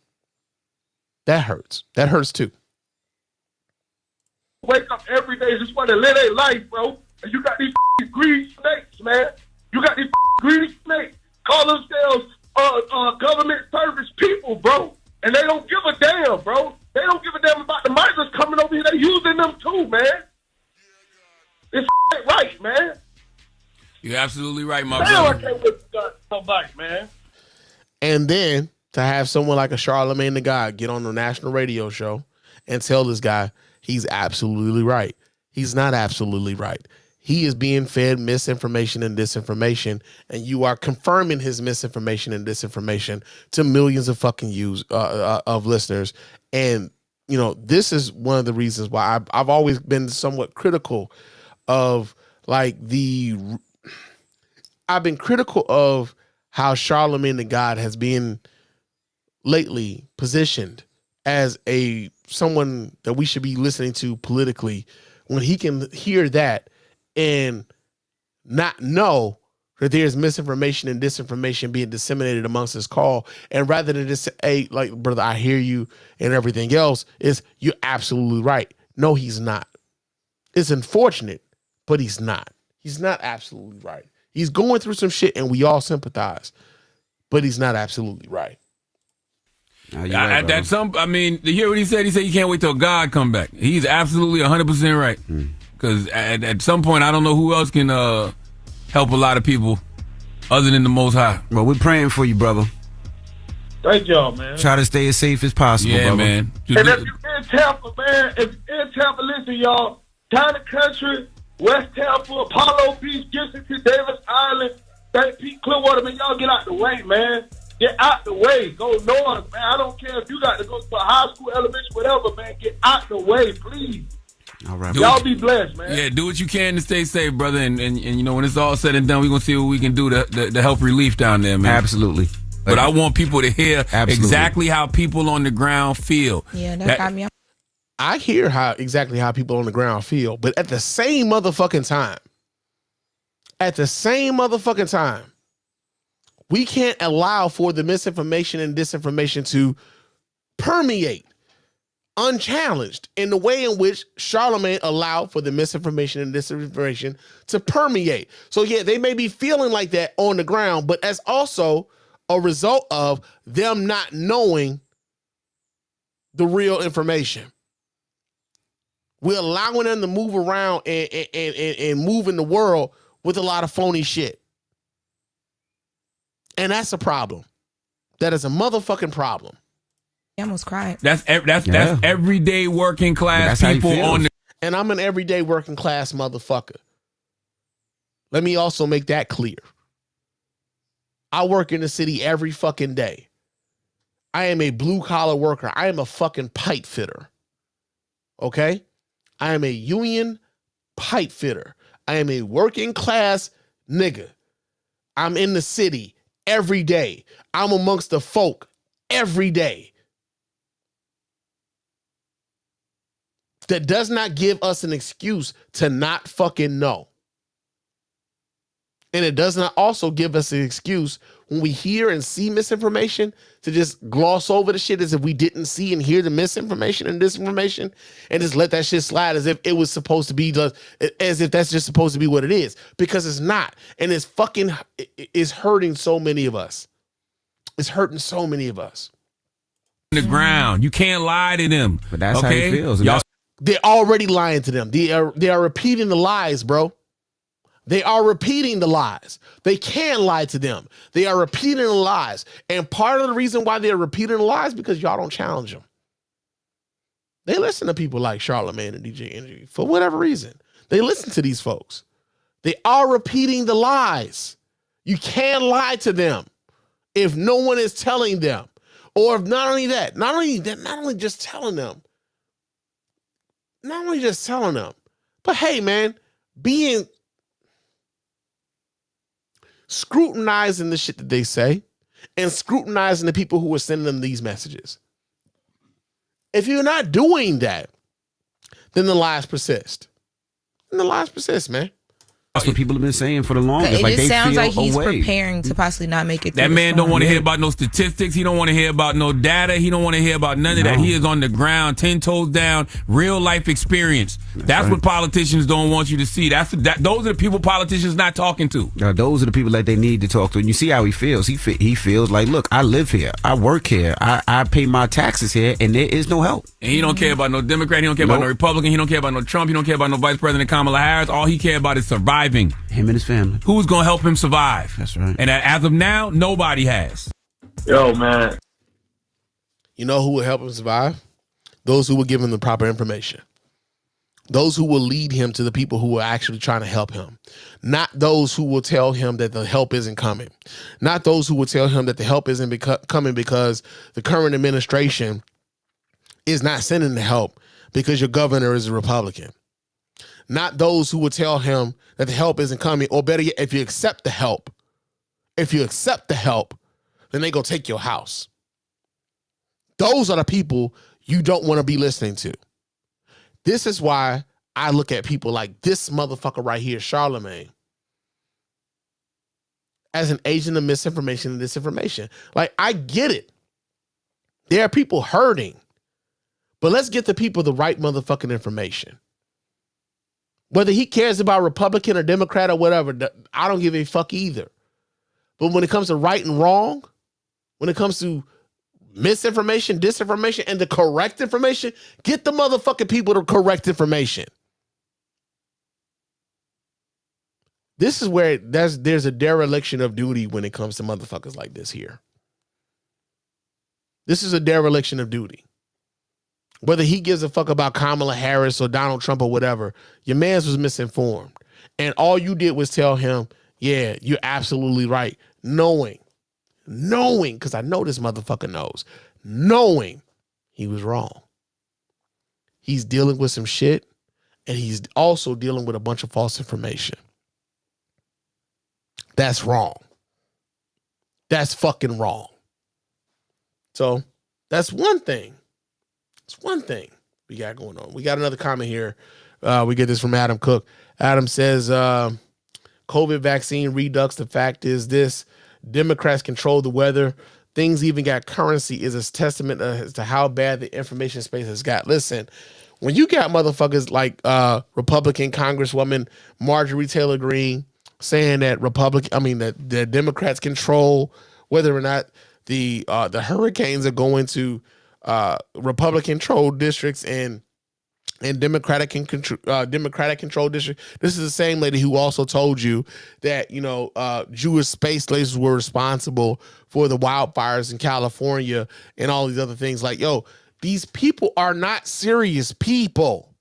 That hurts. That hurts too. Wake up every day, just want to live their life, bro. And you got these greedy snakes, man. You got these greedy snakes call themselves government service people, bro. And they don't give a damn, bro. They don't give a damn about the migrants coming over here. They using them too, man. It's right, man. You're absolutely right, my Damn, I brother. can't wait to come back, man. And then to have someone like a Charlamagne the God get on the national radio show and tell this guy he's absolutely right. He's not absolutely right. he is being fed misinformation and disinformation, and you are confirming his misinformation and disinformation to millions of fucking of listeners. And you know, this is one of the reasons why I've always been somewhat critical of like I've been critical of how Charlemagne the God has been lately positioned as someone that we should be listening to politically, when he can hear that and not know that there's misinformation and disinformation being disseminated amongst his call, and rather than just say, hey, like, brother, I hear you and everything else, is you're absolutely right. No, he's not. It's unfortunate, but he's not. He's not absolutely right. He's going through some shit and we all sympathize, but he's not absolutely right. I mean, to hear what he said you can't wait till God come back. He's absolutely 100% right. Because at some point, I don't know who else can help a lot of people other than the Most High. Well, we're praying for you, brother. Thank y'all, man. Try to stay as safe as possible, yeah, brother. Man. And if you're in Tampa, man, if you're in Tampa, listen, y'all, Town and Country, West Tampa, Apollo Beach, Gibson, Davis Island, St. Pete, Clearwater, man, y'all get out the way, man. Get out the way. Go north, man. I don't care if you got to go to a high school, elementary, whatever, man. Get out the way, please. All right, y'all be blessed, man. Yeah, do what you can to stay safe, brother. And you know, when it's all said and done, we're going to see what we can do to help relief down there, man. Absolutely. But I want people to hear exactly how people on the ground feel. Yeah, that got me. I hear exactly how people on the ground feel, but at the same motherfucking time, we can't allow for the misinformation and disinformation to permeate unchallenged in the way in which Charlemagne allowed for the misinformation and disinformation to permeate. So yeah, they may be feeling like that on the ground, but that's also a result of them not knowing the real information. We're allowing them to move around and move in the world with a lot of phony shit. And that's a problem. That is a motherfucking problem. I almost cried. That's everyday working class people on the. And I'm an everyday working class motherfucker. Let me also make that clear. I work in the city every fucking day. I am a blue collar worker. I am a fucking pipe fitter. Okay? I am a union pipe fitter. I am a working class nigga. I'm in the city every day. I'm amongst the folk every day. That does not give us an excuse to not fucking know. And it does not also give us an excuse when we hear and see misinformation to just gloss over the shit as if we didn't see and hear the misinformation and disinformation and just let that shit slide as if it was supposed to be, as if that's just supposed to be what it is. Because it's not. And it's hurting so many of us. It's hurting so many of us. The ground. You can't lie to them. But that's how he feels. They're already lying to them. They are repeating the lies, bro. They are repeating the lies. They can lie to them. They are repeating the lies. And part of the reason why they're repeating the lies because y'all don't challenge them. They listen to people like Charlemagne and DJ Energy for whatever reason. They listen to these folks. They are repeating the lies. You can't lie to them if no one is telling them. Or if not only just telling them, but hey, man, scrutinizing the shit that they say and scrutinizing the people who are sending them these messages. If you're not doing that, then the lies persist. And the lies persist, man. That's what people have been saying for the longest. It like just sounds like he's away. preparing to possibly not make it. That man don't want to hear about no statistics. He don't want to hear about no data. He don't want to hear about none of that. He is on the ground, 10 toes down, real life experience. That's right. What politicians don't want you to see. Those are the people politicians not talking to. Those are the people that they need to talk to. And you see how he feels. He feels like, look, I live here. I work here. I pay my taxes here, and there is no help. And he don't care about no Democrat. He don't care about no Republican. He don't care about no Trump. He don't care about no Vice President Kamala Harris. All he care about is surviving. Him and his family. Who's going to help him survive? That's right. And as of now, nobody has. Yo, man. You know who will help him survive? Those who will give him the proper information. Those who will lead him to the people who are actually trying to help him. Not those who will tell him that the help isn't coming. Not those who will tell him that the help isn't coming because the current administration is not sending the help because your governor is a Republican. Not those who will tell him that the help isn't coming, or better yet, if you accept the help, then they go take your house. Those are the people you don't want to be listening to. This is why I look at people like this motherfucker right here, Charlemagne, as an agent of misinformation and disinformation. Like, I get it. There are people hurting, but let's get the people the right motherfucking information. Whether he cares about Republican or Democrat or whatever, I don't give a fuck either. But when it comes to right and wrong, when it comes to misinformation, disinformation, and the correct information, get the motherfucking people the correct information. This is where there's a dereliction of duty when it comes to motherfuckers like this here. This is a dereliction of duty. Whether he gives a fuck about Kamala Harris or Donald Trump or whatever, your man's was misinformed. And all you did was tell him, yeah, you're absolutely right. Knowing, because I know this motherfucker knows, knowing he was wrong. He's dealing with some shit, and he's also dealing with a bunch of false information. That's wrong. That's fucking wrong. So that's one thing. It's one thing we got going on. We got another comment here. We get this from Adam Cook. Adam says, COVID vaccine redux. The fact is this: Democrats control the weather. Things even got currency is a testament as to how bad the information space has got. Listen, when you got motherfuckers like Republican Congresswoman Marjorie Taylor Greene saying that the Democrats control whether or not the hurricanes are going to Republican controlled districts and Democratic controlled districts. This is the same lady who also told you that, Jewish space lasers were responsible for the wildfires in California and all these other things. Like, these people are not serious people.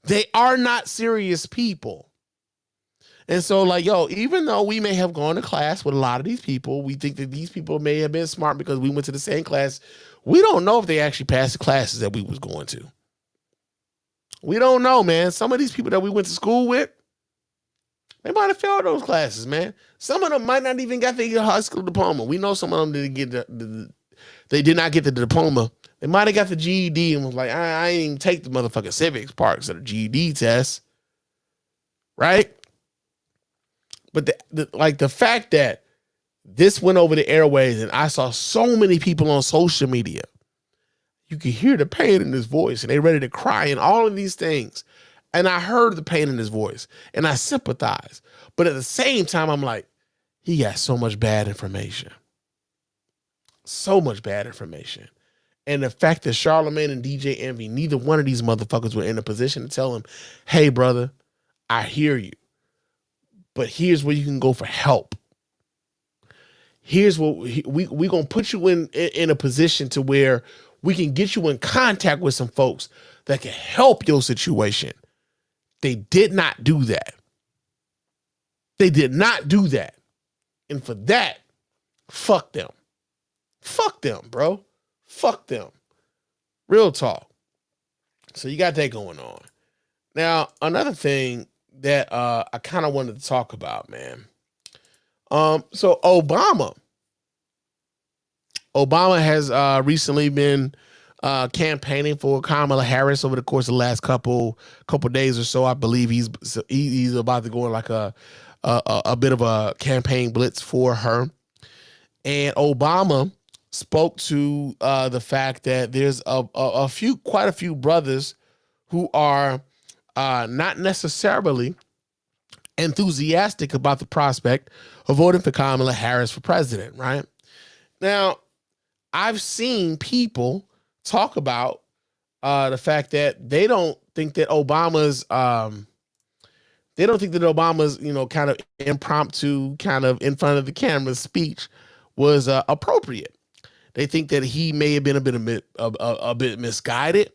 They are not serious people. And so, even though we may have gone to class with a lot of these people, we think that these people may have been smart because we went to the same class. We don't know if they actually passed the classes that we was going to. We don't know, man. Some of these people that we went to school with, they might have failed those classes, man. Some of them might not even got their high school diploma. We know some of them didn't get they did not get the diploma. They might have got the GED and was like, I ain't even take the motherfucking civics parts of the GED test. Right? But the fact that this went over the airways and I saw so many people on social media, you could hear the pain in his voice and they ready to cry and all of these things. And I heard the pain in his voice and I sympathize. But at the same time, I'm like, he got so much bad information. So much bad information. And the fact that Charlemagne and DJ Envy, neither one of these motherfuckers were in a position to tell him, hey, brother, I hear you, but here's where you can go for help. Here's what we going to put you in a position to where we can get you in contact with some folks that can help your situation. They did not do that. They did not do that. And for that, fuck them. Fuck them, bro. Fuck them. Real talk. So you got that going on. Now, another thing that I kind of wanted to talk about, man. So Obama has recently been campaigning for Kamala Harris over the course of the last couple days or so. I believe he's about to go on like a bit of a campaign blitz for her. And Obama spoke to the fact that there's quite a few brothers who are not necessarily enthusiastic about the prospect of voting for Kamala Harris for president, right? Now, I've seen people talk about the fact that they don't think that Obama's kind of impromptu, kind of in front of the camera speech was appropriate. They think that he may have been a bit misguided.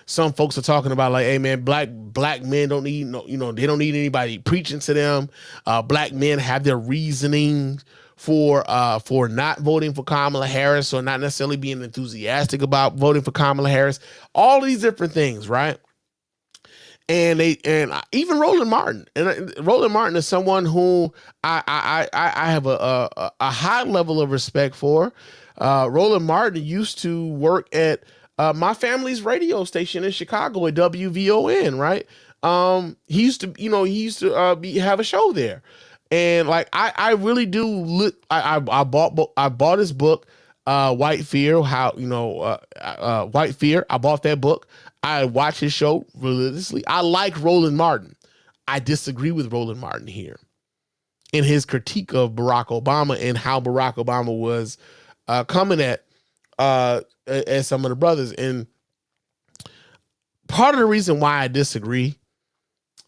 Some folks are talking about like, hey man, black men don't need they don't need anybody preaching to them. Black men have their reasoning for not voting for Kamala Harris or not necessarily being enthusiastic about voting for Kamala Harris. All these different things, right? And even Roland Martin, and Roland Martin is someone who I have a high level of respect for. Roland Martin used to work at my family's radio station in Chicago at WVON, right? He used to have a show there, and like I really do look. I bought his book, White Fear. White Fear. I bought that book. I watch his show religiously. I like Roland Martin. I disagree with Roland Martin here in his critique of Barack Obama and how Barack Obama was coming at some of the brothers. And part of the reason why I disagree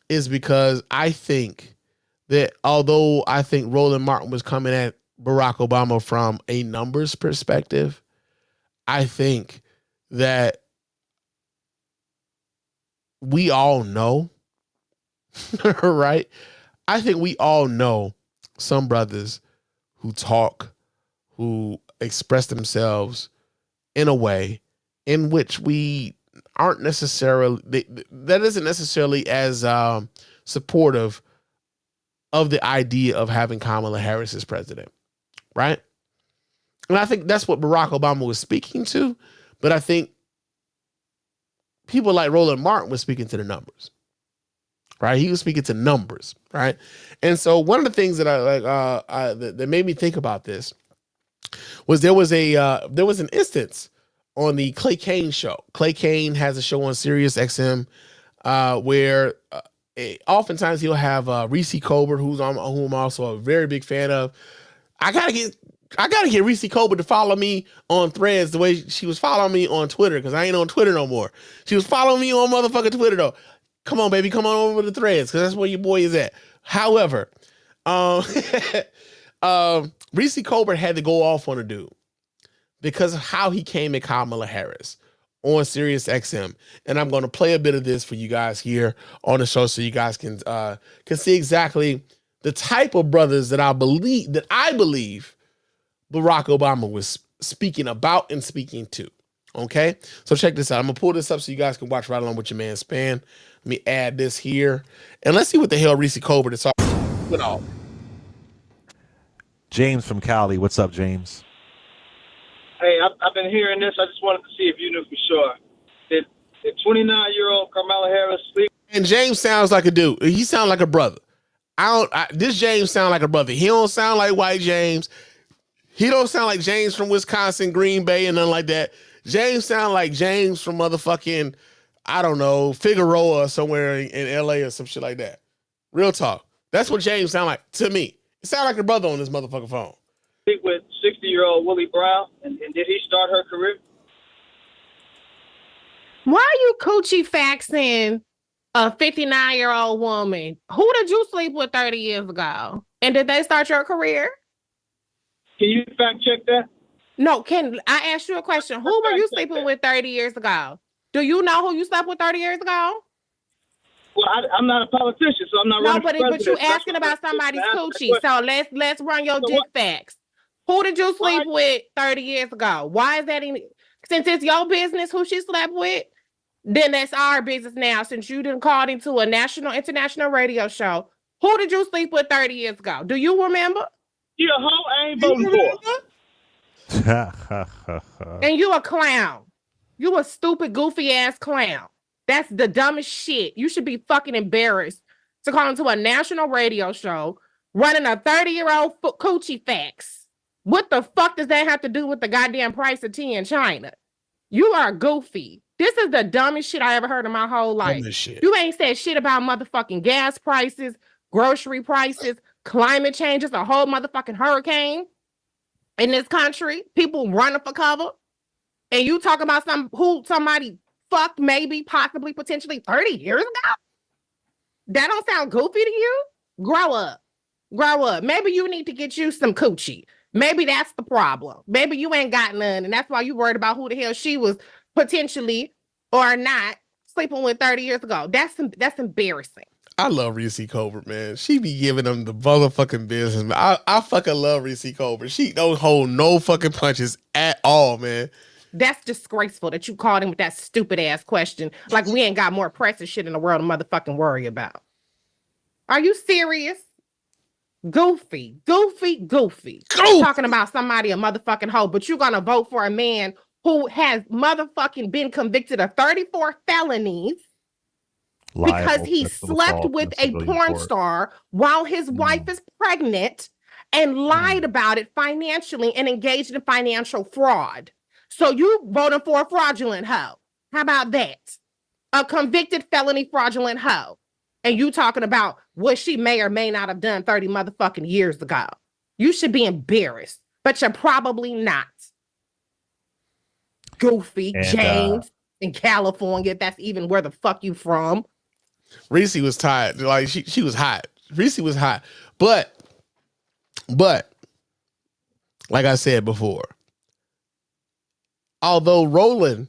is because I think that although I think Roland Martin was coming at Barack Obama from a numbers perspective, I think that we all know, right? I think we all know some brothers who talk, who express themselves in a way in which we aren't necessarily, that isn't necessarily as supportive of the idea of having Kamala Harris as president, right? And I think that's what Barack Obama was speaking to, but I think people like Roland Martin was speaking to the numbers, right? He was speaking to numbers, right? And so one of the things that that made me think about this was there was an instance on the Clay Kane show. Clay Kane has a show on Sirius XM where oftentimes he'll have Reese Colbert, who I'm also a very big fan of. I gotta get Reese Colbert to follow me on Threads the way she was following me on Twitter, because I ain't on Twitter no more. She was following me on motherfucking Twitter though. Come on, baby, come on over to Threads, because that's where your boy is at. However, Reese Colbert had to go off on a dude because of how he came at Kamala Harris on Sirius XM. And I'm going to play a bit of this for you guys here on the show so you guys can see exactly the type of brothers that I believe Barack Obama was speaking about and speaking to. Okay? So check this out. I'm going to pull this up so you guys can watch right along with your man Spann. Let me add this here. And let's see what the hell Reese Colbert is talking about. James from Cali. What's up, James? Hey, I've been hearing this. I just wanted to see if you knew for sure. Did 29-year-old Kamala Harris sleep? And James sounds like a dude. He sounds like a brother. This James sound like a brother. He don't sound like white James. He don't sound like James from Wisconsin, Green Bay, and nothing like that. James sound like James from motherfucking, I don't know, Figueroa somewhere in LA or some shit like that. Real talk. That's what James sound like to me. It sound like a brother on this motherfucking phone. Speak with 60-year-old Willie Brown, and did he start her career? Why are you coochie faxing a 59-year-old woman? Who did you sleep with 30 years ago? And did they start your career? Can you fact check that? No, I asked you a question. Who were you sleeping with 30 years ago? Do you know who you slept with 30 years ago? Well, I'm not a politician, so I'm not running for president. But you asking about somebody's coochie. So let's run your dick facts. Who did you sleep with 30 years ago? Why is that since it's your business who she slept with, then that's our business now. Since you didn't call into a international radio show, who did you sleep with 30 years ago? Do you remember? You a hoe I ain't voting for. And you a clown. You a stupid, goofy ass clown. That's the dumbest shit. You should be fucking embarrassed to call into a national radio show running a 30-year-old coochie fax. What the fuck does that have to do with the goddamn price of tea in China? You are goofy. This is the dumbest shit I ever heard in my whole life. You ain't said shit about motherfucking gas prices, grocery prices, climate change. It's a whole motherfucking hurricane in this country. People running for cover. And you talk about somebody fucked maybe, possibly, potentially 30 years ago? That don't sound goofy to you? Grow up. Grow up. Maybe you need to get you some coochie. Maybe that's the problem. Maybe you ain't got none, and that's why you worried about who the hell she was potentially or not sleeping with 30 years ago. That's embarrassing. I love Reese Colbert, man. She be giving them the motherfucking business, man. I fucking love Reese Colbert. She don't hold no fucking punches at all, man. That's disgraceful that you called him with that stupid ass question. Like we ain't got more pressing shit in the world to motherfucking worry about. Are you serious? Goofy. Talking about somebody a motherfucking hoe, but you're gonna vote for a man who has motherfucking been convicted of 34 felonies because he slept with a porn star while his wife is pregnant and lied about it financially and engaged in financial fraud. So you voting for a fraudulent hoe. How about that? A convicted felony fraudulent hoe. And you talking about what she may or may not have done 30 motherfucking years ago. You should be embarrassed, but you're probably not. Goofy James in California. That's even where the fuck you from. Reese was tired. Like she was hot. Reese was hot. But like I said before, although Roland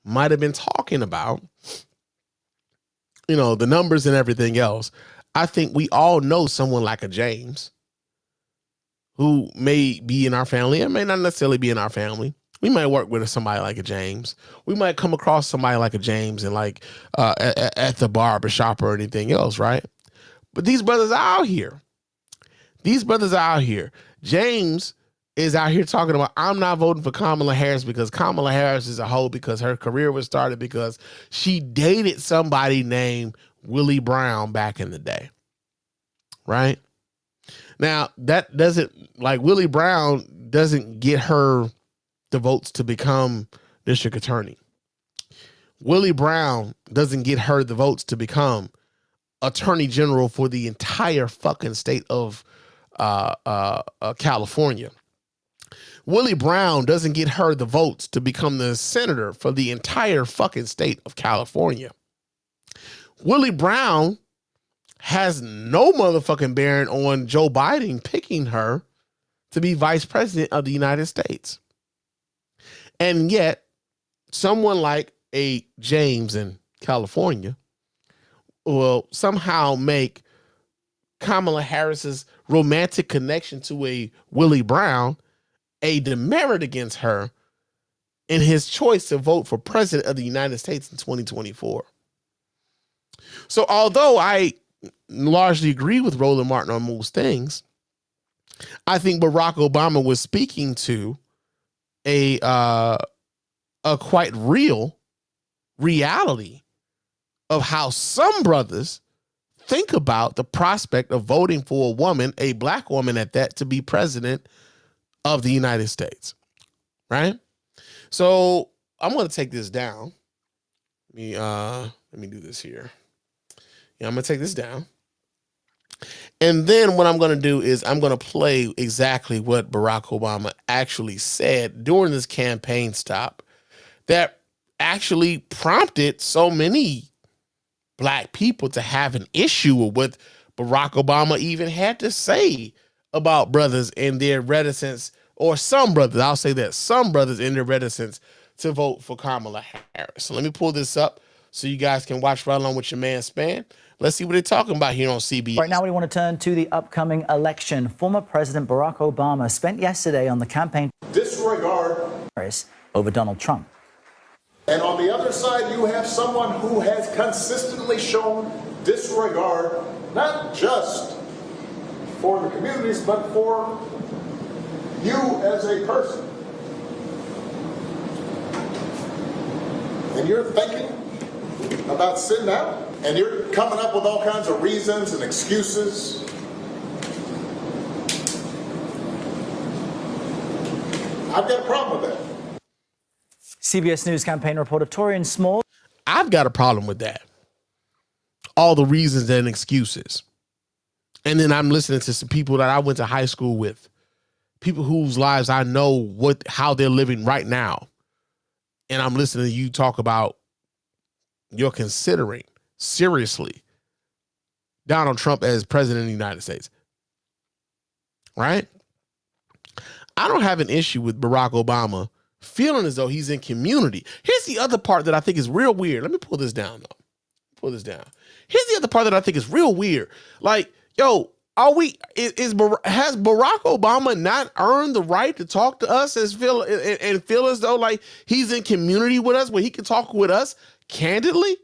might have been talking about, you know, the numbers and everything else, I think we all know someone like a James who may be in our family and may not necessarily be in our family. We might work with somebody like a James. We might come across somebody like a James and like at the barbershop or anything else, right? But these brothers are out here. James is out here talking about, I'm not voting for Kamala Harris because Kamala Harris is a hoe because her career was started because she dated somebody named Willie Brown back in the day. Right? Now, that doesn't, like, Willie Brown doesn't get her the votes to become district attorney. Willie Brown doesn't get her the votes to become attorney general for the entire fucking state of California. Willie Brown doesn't get her the votes to become the senator for the entire fucking state of California. Willie Brown has no motherfucking bearing on Joe Biden picking her to be vice president of the United States. And yet, someone like a James in California will somehow make Kamala Harris's romantic connection to a Willie Brown a demerit against her in his choice to vote for president of the United States in 2024. So although I largely agree with Roland Martin on most things, I think Barack Obama was speaking to a quite real reality of how some brothers think about the prospect of voting for a woman, a black woman at that, to be president of the United States, right? So I'm going to take this down. Let me do this here. Yeah, I'm going to take this down. And then what I'm going to do is I'm going to play exactly what Barack Obama actually said during this campaign stop that actually prompted so many black people to have an issue with what Barack Obama even had to say about brothers and their reticence, or some brothers, I'll say that, some brothers in their reticence to vote for Kamala Harris. So let me pull this up so you guys can watch right along with your man Spann. Let's see what they're talking about here on CBS. Right now we want to turn to the upcoming election. Former President Barack Obama spent yesterday on the campaign disregard over Donald Trump. And on the other side, you have someone who has consistently shown disregard, not just for the communities, but for you as a person. And you're thinking about sitting out, and you're coming up with all kinds of reasons and excuses. I've got a problem with that. CBS News campaign reporter Torian Small. I've got a problem with that. All the reasons and excuses. And then I'm listening to some people that I went to high school with, people whose lives I know how they're living right now. And I'm listening to you talk about you're considering seriously Donald Trump as president of the United States. Right? I don't have an issue with Barack Obama feeling as though he's in community. Here's the other part that I think is real weird. Let me pull this down, though. Here's the other part that I think is real weird. Like, yo, has Barack Obama not earned the right to talk to us and feel as though like he's in community with us, where he can talk with us candidly?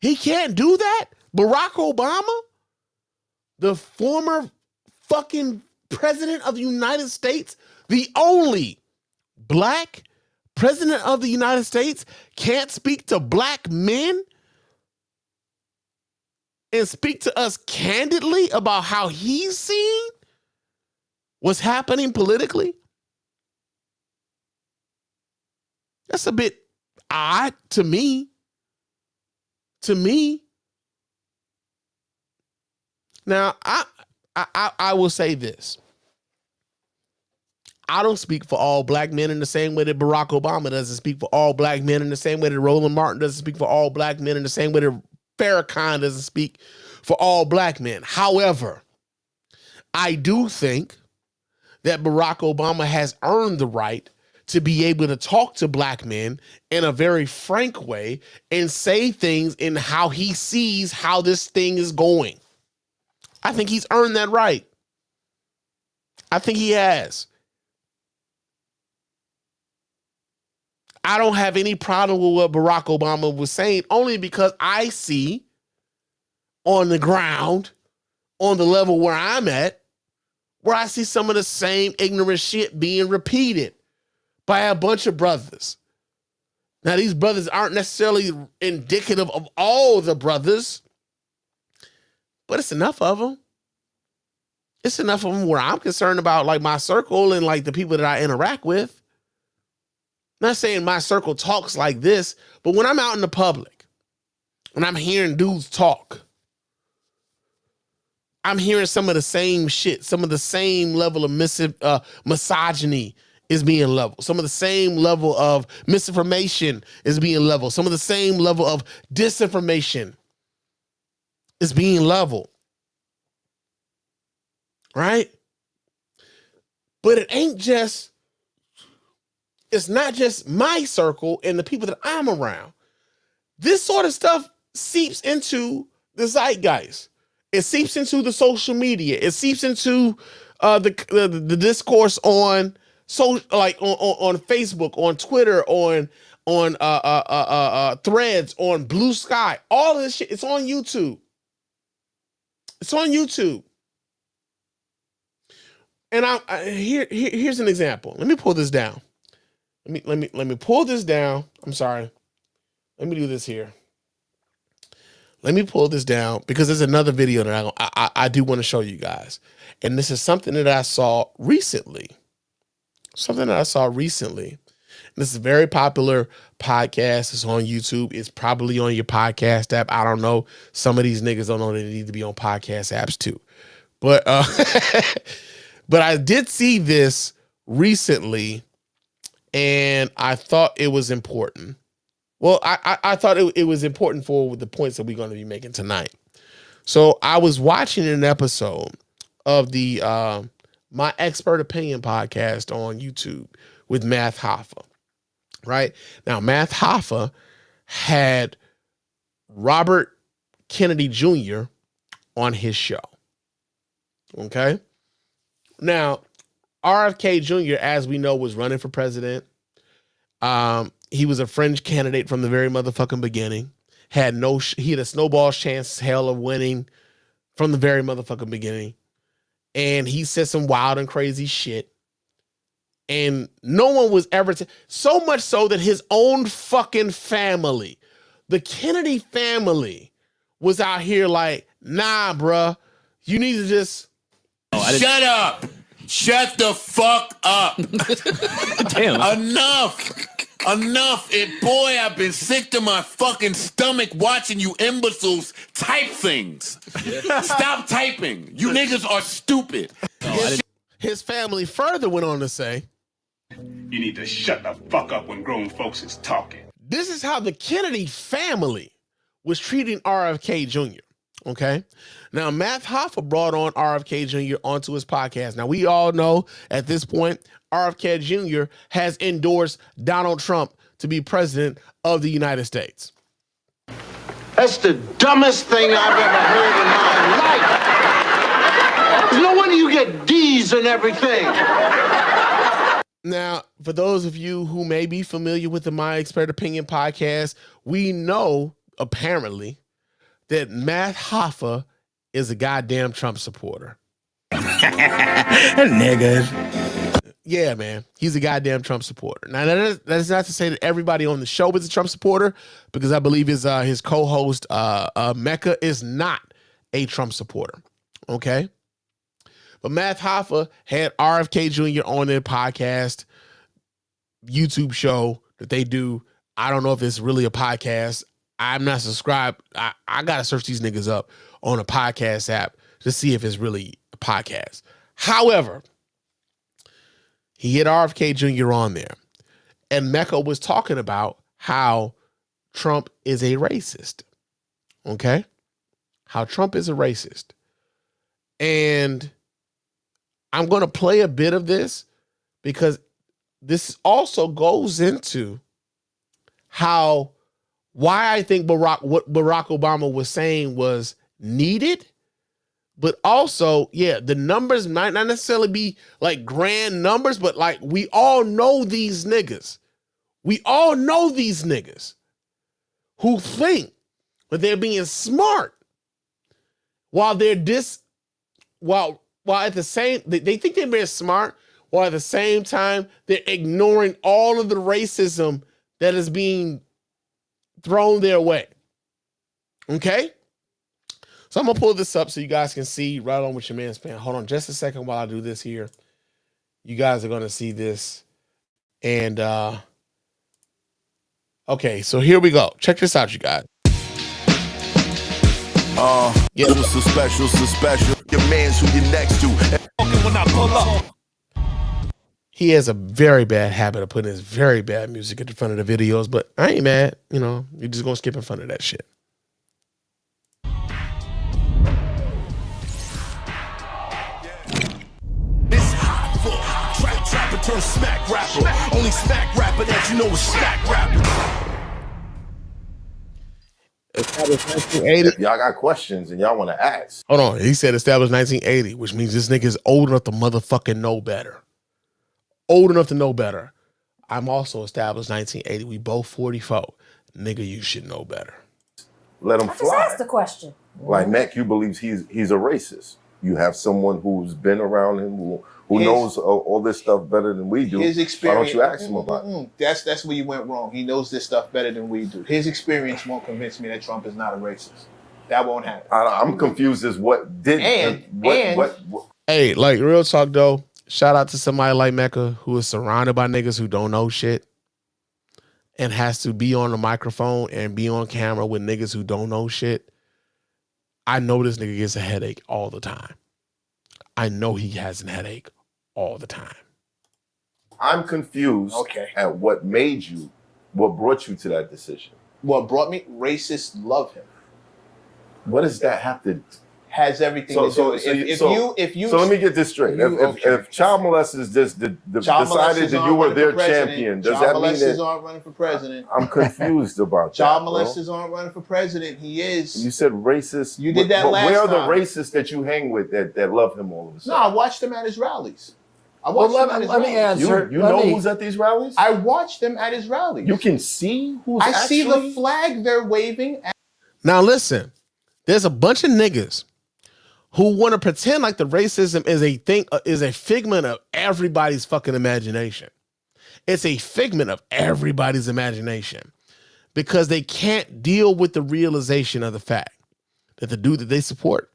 He can't do that? Barack Obama, the former fucking president of the United States, the only black president of the United States, can't speak to black men and speak to us candidly about how he's seeing what's happening politically? That's a bit odd to me. Now, I will say this. I don't speak for all black men in the same way that Barack Obama doesn't speak for all black men, in the same way that Roland Martin doesn't speak for all black men, in the same way that Farrakhan doesn't speak for all black men. However, I do think that Barack Obama has earned the right to be able to talk to black men in a very frank way and say things in how he sees how this thing is going. I think he's earned that right. I think he has. I don't have any problem with what Barack Obama was saying, only because I see on the ground, on the level where I'm at, where I see some of the same ignorant shit being repeated by a bunch of brothers. Now, these brothers aren't necessarily indicative of all the brothers, but it's enough of them. It's enough of them where I'm concerned about like my circle and like the people that I interact with. Not saying my circle talks like this, but when I'm out in the public, when I'm hearing dudes talk, I'm hearing some of the same shit, some of the same level of misogyny is being leveled. Some of the same level of misinformation is being leveled. Some of the same level of disinformation is being leveled. Right? But it's not just my circle and the people that I'm around. This sort of stuff seeps into the zeitgeist. It seeps into the social media. It seeps into the discourse on on Facebook, on Twitter, on Threads, on Blue Sky. All of this shit. It's on YouTube. And here's an example. Let me pull this down. Let me pull this down. I'm sorry. Let me do this here. Let me pull this down because there's another video that I do want to show you guys. And this is something that I saw recently. This is a very popular podcast. It's on YouTube. It's probably on your podcast app. I don't know. Some of these niggas don't know they need to be on podcast apps too. But but I did see this recently, and I thought it was important. Well, I thought it was important for the points that we're going to be making tonight. So I was watching an episode of the My Expert Opinion podcast on YouTube with Math Hoffa. Right? Now, Math Hoffa had Robert Kennedy Jr. on his show. Okay? Now, RFK Jr., as we know, was running for president. He was a fringe candidate from the very motherfucking beginning. He had a snowball's chance hell of winning from the very motherfucking beginning. And he said some wild and crazy shit. And no one was ever so much so that his own fucking family, the Kennedy family, was out here like, nah, bruh, you need to just shut up. Shut the fuck up. Damn. Enough. Boy, I've been sick to my fucking stomach watching you imbeciles type things. Yeah. Stop typing. You niggas are stupid. His family further went on to say, you need to shut the fuck up when grown folks is talking. This is how the Kennedy family was treating RFK Jr. Okay. Now, Matt Hoffa brought on RFK Jr. onto his podcast. Now, we all know at this point, RFK Jr. has endorsed Donald Trump to be president of the United States. That's the dumbest thing I've ever heard in my life. No wonder you get D's and everything. Now, for those of you who may be familiar with the My Expert Opinion podcast, we know, apparently, that Matt Hoffa is a goddamn Trump supporter. Niggas. Yeah, man. He's a goddamn Trump supporter. Now, that is not to say that everybody on the show is a Trump supporter, because I believe his co-host, Mecca, is not a Trump supporter. Okay? But Matt Hoffa had RFK Jr. on their podcast, YouTube show that they do. I don't know if it's really a podcast. I'm not subscribed. I got to search these niggas up on a podcast app to see if it's really a podcast. However, he had RFK Jr. on there, and Mecca was talking about how Trump is a racist. Okay? How Trump is a racist. And I'm going to play a bit of this because this also goes into why I think what Barack Obama was saying was needed, but also, yeah, the numbers might not necessarily be like grand numbers, but like we all know these niggas. We all know these niggas who think that they're being smart while they're while at the same, they think they're being smart, while at the same time, they're ignoring all of the racism that is being thrown their way. Okay? So I'm going to pull this up so you guys can see right on with your man Spann. Hold on just a second while I do this here. You guys are going to see this. And, okay, so here we go. Check this out, you guys. Yeah, it was so special. Your man's who you're next to. When I pull up. He has a very bad habit of putting his very bad music at the front of the videos, but I ain't mad. You know, you're just going to skip in front of that shit. It's hot for trapper turn smack rapper. Only smack rapper that you know is smack rapper. Established 1980. Y'all got questions and y'all want to ask. Hold on. He said established 1980, which means this nigga is old enough to motherfucking know better. Old enough to know better. I'm also established 1980. We both 44. Nigga, you should know better. Let him I just fly. asked the question. Like Mac, you believe he's a racist. You have someone who's been around him who knows all this stuff better than we do. His experience. Why don't you ask him about it? That's where you went wrong. He knows this stuff better than we do. His experience won't convince me that Trump is not a racist. That won't happen. I'm confused as what did what. Hey, like real talk though. Shout out to somebody like Mecca who is surrounded by niggas who don't know shit and has to be on the microphone and be on camera with niggas who don't know shit. I know this nigga gets a headache all the time. I know he has a headache all the time. I'm confused at what brought you to that decision. What brought me? Racists love him. What does that have to has everything to do. If you so let me get this straight. If child molesters decided that you were their champion, does that mean that child molesters aren't running for president? I'm confused about that. Child molesters aren't running for president. He is. You said racist. You did that but last where time. are the racists that you hang with that love him all of a sudden? No, I watched them at his rallies. Let me answer. You know who's at these rallies? I watched them at his rallies. You can see who's I see the flag they're waving. Now listen, there's a bunch of niggas who want to pretend like the racism is a figment of everybody's fucking imagination. It's a figment of everybody's imagination because they can't deal with the realization of the fact that the dude that they support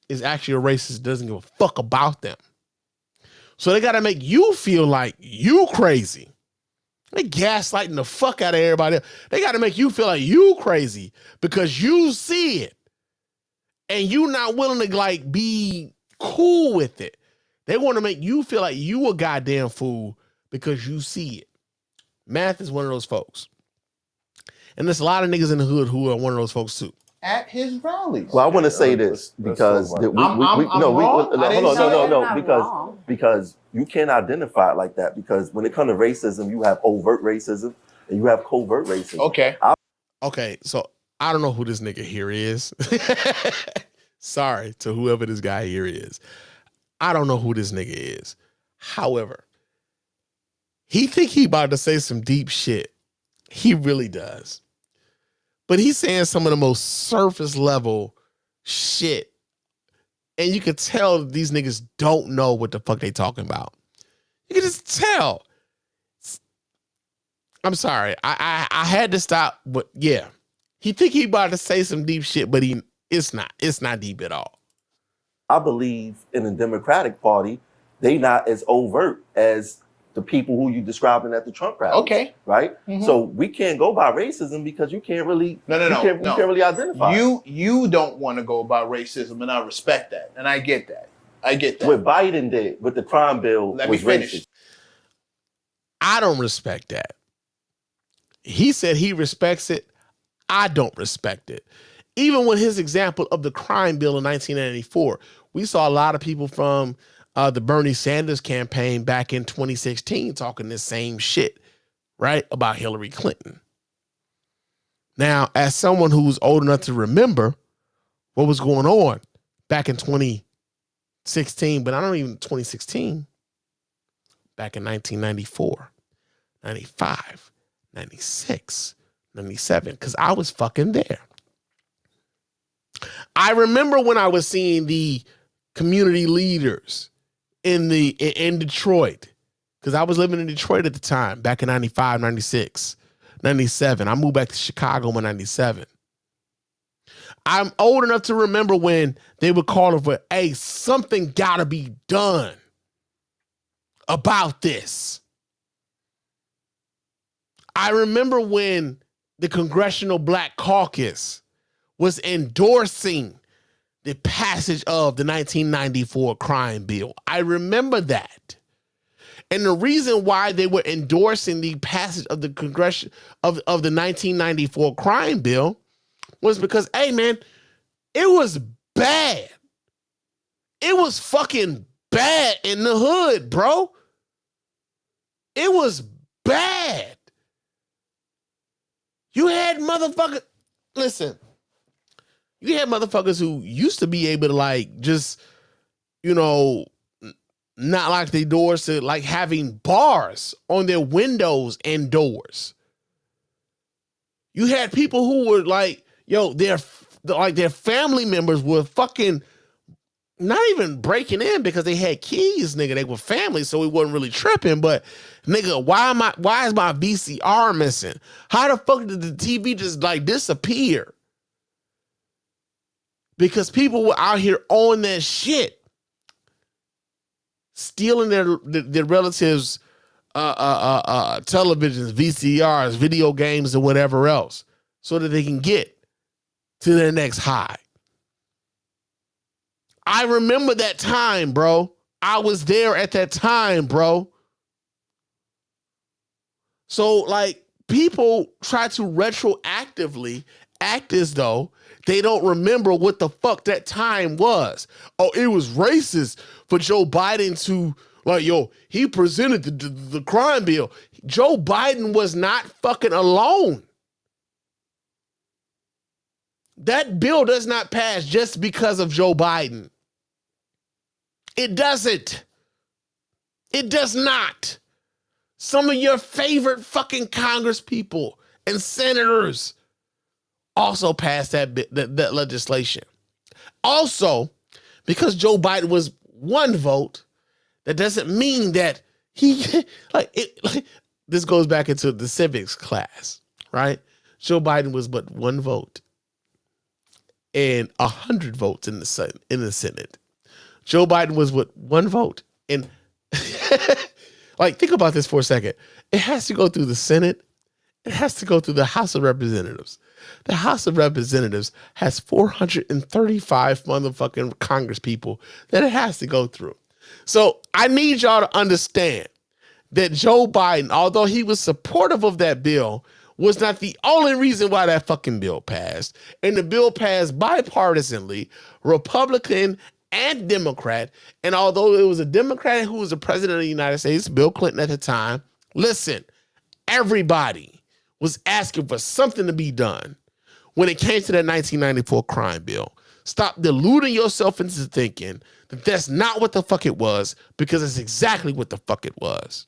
is actually a racist, doesn't give a fuck about them. So they got to make you feel like you crazy. They gaslighting the fuck out of everybody else. They got to make you feel like you crazy because you see it. And you not willing to like be cool with it. They want to make you feel like you a goddamn fool because you see it. Math is one of those folks. And there's a lot of niggas in the hood who are one of those folks too. at his rallies. Well, I want to say this because because you can't identify it like that, because when it comes to racism, you have overt racism and you have covert racism. Okay, so I don't know who this nigga here is. Sorry to whoever this guy here is. I don't know who this nigga is. However, he think he about to say some deep shit. He really does. But he's saying some of the most surface level shit. And you could tell these niggas don't know what the fuck they talking about. You can just tell. I'm sorry. I had to stop, but yeah. He think he about to say some deep shit, but it's not. It's not deep at all. I believe in the Democratic Party, they not as overt as the people who you describing at the Trump rally. Okay. Right? Mm-hmm. So we can't go by racism because you can't really you can't really identify. You don't want to go by racism, and I respect that. And I get that. What Biden did with the crime bill Let was me finish. racist. I don't respect that. He said he respects it. I don't respect it. Even with his example of the crime bill in 1994, we saw a lot of people from the Bernie Sanders campaign back in 2016 talking this same shit, right, about Hillary Clinton. Now, as someone who's old enough to remember what was going on back in 2016, but I don't even 2016, back in 1994, 95, 96, 97, because I was fucking there. I remember when I was seeing the community leaders in Detroit, because I was living in Detroit at the time, back in 95, 96, 97. I moved back to Chicago in 97. I'm old enough to remember when they were calling for, hey, something gotta be done about this. I remember when the Congressional Black Caucus was endorsing the passage of the 1994 crime bill. I remember that. And the reason why they were endorsing the passage of the Congression of the 1994 crime bill was because, hey man, it was bad. It was fucking bad in the hood, bro. It was bad. You had motherfuckers, listen, you had motherfuckers who used to be able to like just, you know, not lock their doors to like having bars on their windows and doors. You had people who were like, yo, their family members were fucking not even breaking in because they had keys, nigga. They were family, so we wasn't really tripping. But nigga, why is my VCR missing? How the fuck did the TV just like disappear? Because people were out here on that shit, stealing their relatives' televisions, VCRs, video games, and whatever else, so that they can get to their next high. I remember that time, bro. I was there at that time, bro. So, like, people try to retroactively act as though they don't remember what the fuck that time was. Oh, it was racist for Joe Biden to, like, yo, he presented the crime bill. Joe Biden was not fucking alone. That bill does not pass just because of Joe Biden. It doesn't. It does not. Some of your favorite fucking Congress people and senators also passed that legislation. Also, because Joe Biden was one vote, that doesn't mean that he this goes back into the civics class, right? Joe Biden was but one vote and 100 votes in the Senate. Joe Biden was with one vote. And like, think about this for a second. It has to go through the Senate. It has to go through the House of Representatives. The House of Representatives has 435 motherfucking Congress people that it has to go through. So I need y'all to understand that Joe Biden, although he was supportive of that bill, was not the only reason why that fucking bill passed. And the bill passed bipartisanly, Republican and Democrat. And although it was a Democrat who was the president of the United States, Bill Clinton at the time, listen, everybody was asking for something to be done when it came to that 1994 crime bill. Stop deluding yourself into thinking that that's not what the fuck it was, because it's exactly what the fuck it was.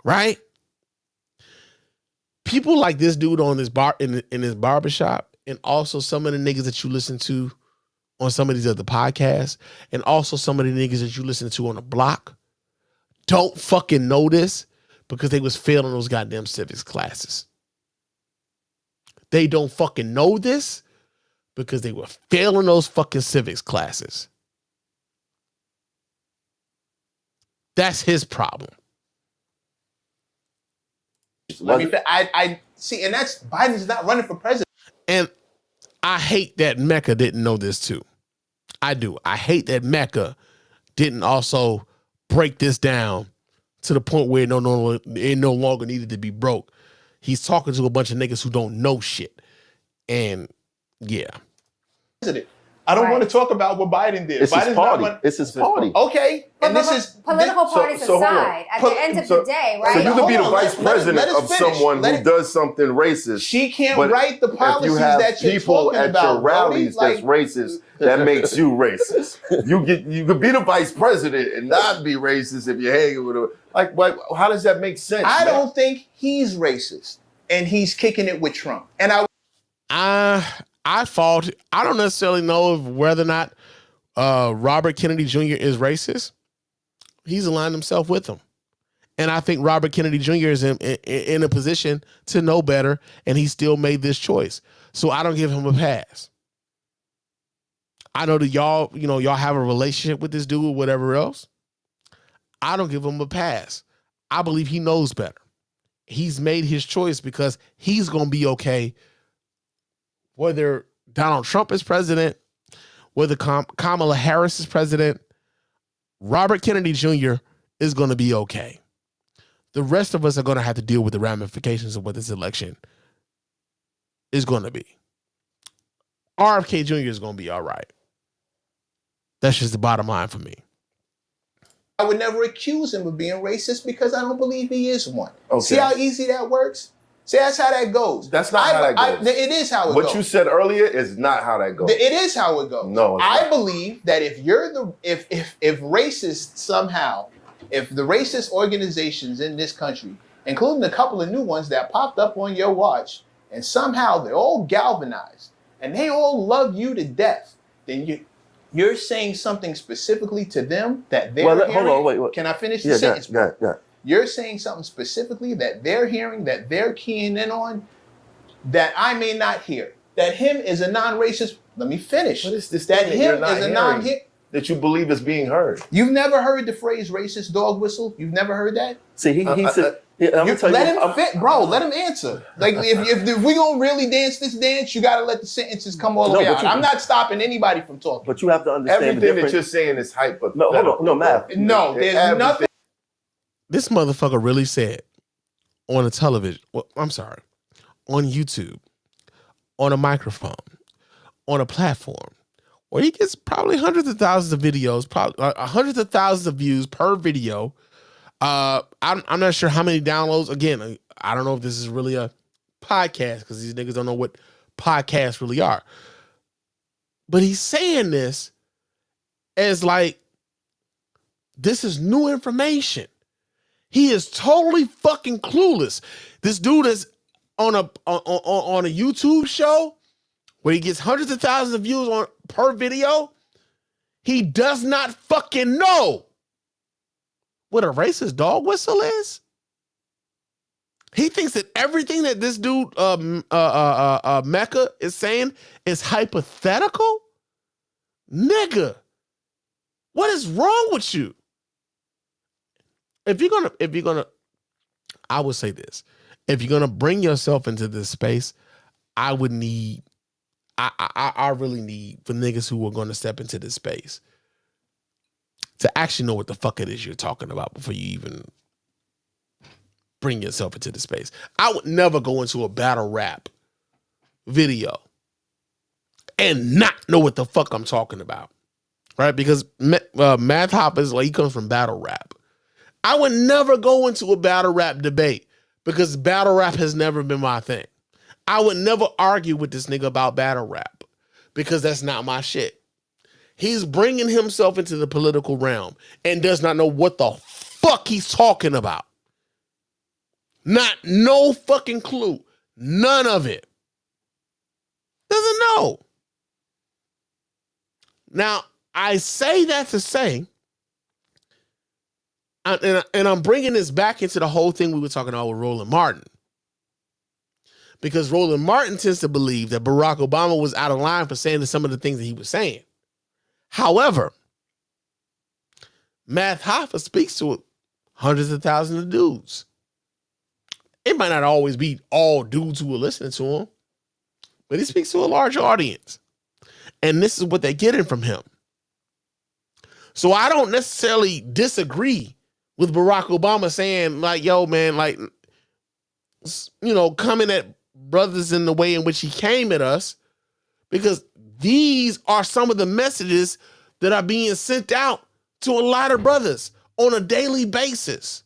Right? People like this dude on this bar in his barbershop, and also some of the niggas that you listen to on some of these other podcasts, and also some of the niggas that you listen to on the block, don't fucking know this because they was failing those goddamn civics classes. They don't fucking know this because they were failing those fucking civics classes. That's his problem. I see, and that's Biden's not running for president. And I hate that Mecca didn't know this too. I do. I hate that Mecca didn't also break this down to the point where it no longer needed to be broke. He's talking to a bunch of niggas who don't know shit. And yeah. I don't want to talk about what Biden did. It's his party. It's his party. Okay. And this is political parties aside. At the end of the day, right? So you could be the vice president of someone who does something racist. She can't write the policies that you're people talking at about, your rallies Brody. that's racist. That makes you racist. You could be the vice president and not be racist if you're hanging with a how does that make sense? I don't think he's racist, and he's kicking it with Trump. And I don't necessarily know whether or not Robert Kennedy Jr. is racist. He's aligned himself with them. And I think Robert Kennedy Jr. is in a position to know better, and he still made this choice. So I don't give him a pass. I know that y'all have a relationship with this dude or whatever else. I don't give him a pass. I believe he knows better. He's made his choice because he's going to be okay whether Donald Trump is president, whether Kamala Harris is president. Robert Kennedy Jr. is going to be okay. The rest of us are going to have to deal with the ramifications of what this election is going to be. RFK Jr. is going to be all right. That's just the bottom line for me. I would never accuse him of being racist because I don't believe he is one. Okay. See how easy that works? See, that's how that goes. That's not how that goes. It is how it goes. What you said earlier is not how that goes. It is how it goes. No, it's I not. believe that if racists somehow, if the racist organizations in this country, including a couple of new ones that popped up on your watch, and somehow they're all galvanized and they all love you to death, then you're saying something specifically to them that they're hearing. Hold on, wait. Can I finish the sentence? Yeah. You're saying something specifically that they're hearing, that they're keying in on, that I may not hear. That him is a non-racist. Let me finish. What is this that thing you're him not is a hearing non-hit. that you believe is being heard? You've never heard the phrase "racist dog whistle"? You've never heard that? See, he said. Let him fit, bro. Let him answer. Like if we gonna really dance this dance, you gotta let the sentences come all the way out. I'm not stopping anybody from talking. But you have to understand everything that you're saying is hypothetical. No, hold on. No, math. No, there's nothing. This motherfucker really said on a television, on YouTube, on a microphone, on a platform, where he gets probably hundreds of thousands of videos, probably hundreds of thousands of views per video. I'm not sure how many downloads. Again, I don't know if this is really a podcast because these niggas don't know what podcasts really are. But he's saying this as like, this is new information. He is totally fucking clueless. This dude is on a YouTube show where he gets hundreds of thousands of views per video. He does not fucking know what a racist dog whistle is. He thinks that everything that this dude Mecca is saying is hypothetical. Nigga, what is wrong with you? If you're gonna, I would say this. If you're gonna bring yourself into this space, I really need for niggas who are gonna step into this space to actually know what the fuck it is you're talking about before you even bring yourself into the space. I would never go into a battle rap video and not know what the fuck I'm talking about, right? Because Math Hop is like, he comes from battle rap. I would never go into a battle rap debate because battle rap has never been my thing. I would never argue with this nigga about battle rap because that's not my shit. He's bringing himself into the political realm and does not know what the fuck he's talking about. No fucking clue. None of it. Doesn't know. Now, I say that to say, and I'm bringing this back into the whole thing we were talking about with Roland Martin. Because Roland Martin tends to believe that Barack Obama was out of line for saying some of the things that he was saying. However, Math Hoffa speaks to hundreds of thousands of dudes. It might not always be all dudes who are listening to him, but he speaks to a large audience. And this is what they're getting from him. So I don't necessarily disagree with Barack Obama saying, like, yo, man, like, you know, coming at brothers in the way in which he came at us, because these are some of the messages that are being sent out to a lot of brothers on a daily basis.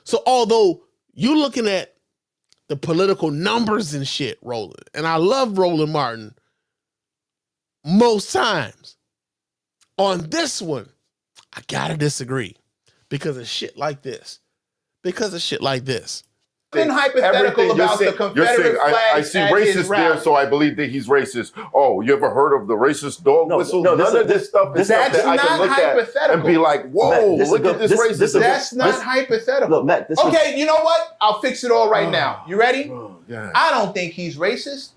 So although you're looking at the political numbers and shit, Roland, and I love Roland Martin most times, on this one, I gotta disagree because of shit like this. Been hypothetical about the Confederate flag. I see racist there, so I believe that he's racist. Oh, you ever heard of the racist dog whistle? None of this stuff is stuff that I can look at and be like, whoa, Matt, look at this racism. That's not hypothetical. Look, Matt, okay, you know what? I'll fix it all right now. You ready? I don't think he's racist.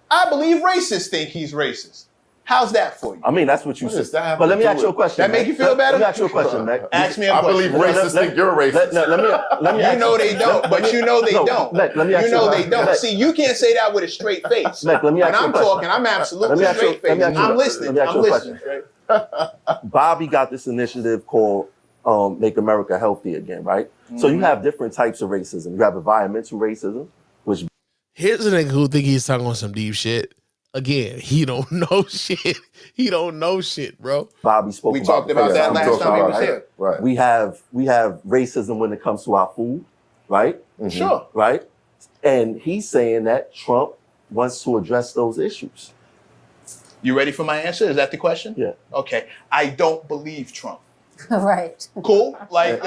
I believe racists think he's racist. How's that for you? I mean, that's what you said. But let me ask you a question. That make you feel better? Let me ask you a question, Mac. Ask me a question. I believe racists think you're racist. Let me you know they don't, but you know they don't. Mac, let me ask you know they don't. See, you can't say that with a straight face. Mac, let me ask you a question. When I'm talking, I'm absolutely straight face. I'm listening. I'm listening. Bobby got this initiative called Make America Healthy Again, right? Mm-hmm. So you have different types of racism. You have environmental racism, which... Here's a nigga who think he's talking on some deep shit. Again, he don't know shit. He don't know shit, bro. Bobby spoke We talked about that last time he was here. Right. We have racism when it comes to our food, right? Mm-hmm. Sure. Right? And he's saying that Trump wants to address those issues. You ready for my answer? Is that the question? Yeah. Okay. I don't believe Trump. Right. Cool? Like,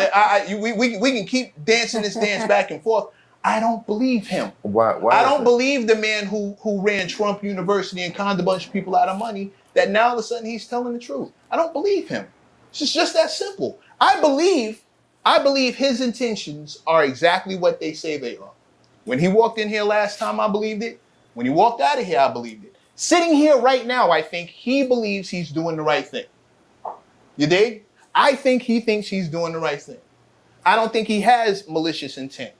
we can keep dancing this dance back and forth. I don't believe him. Why I don't believe the man who ran Trump University and conned a bunch of people out of money that now all of a sudden he's telling the truth. I don't believe him. It's just that simple. I believe his intentions are exactly what they say they are. When he walked in here last time, I believed it. When he walked out of here, I believed it. Sitting here right now, I think he believes he's doing the right thing. You dig? I think he thinks he's doing the right thing. I don't think he has malicious intent.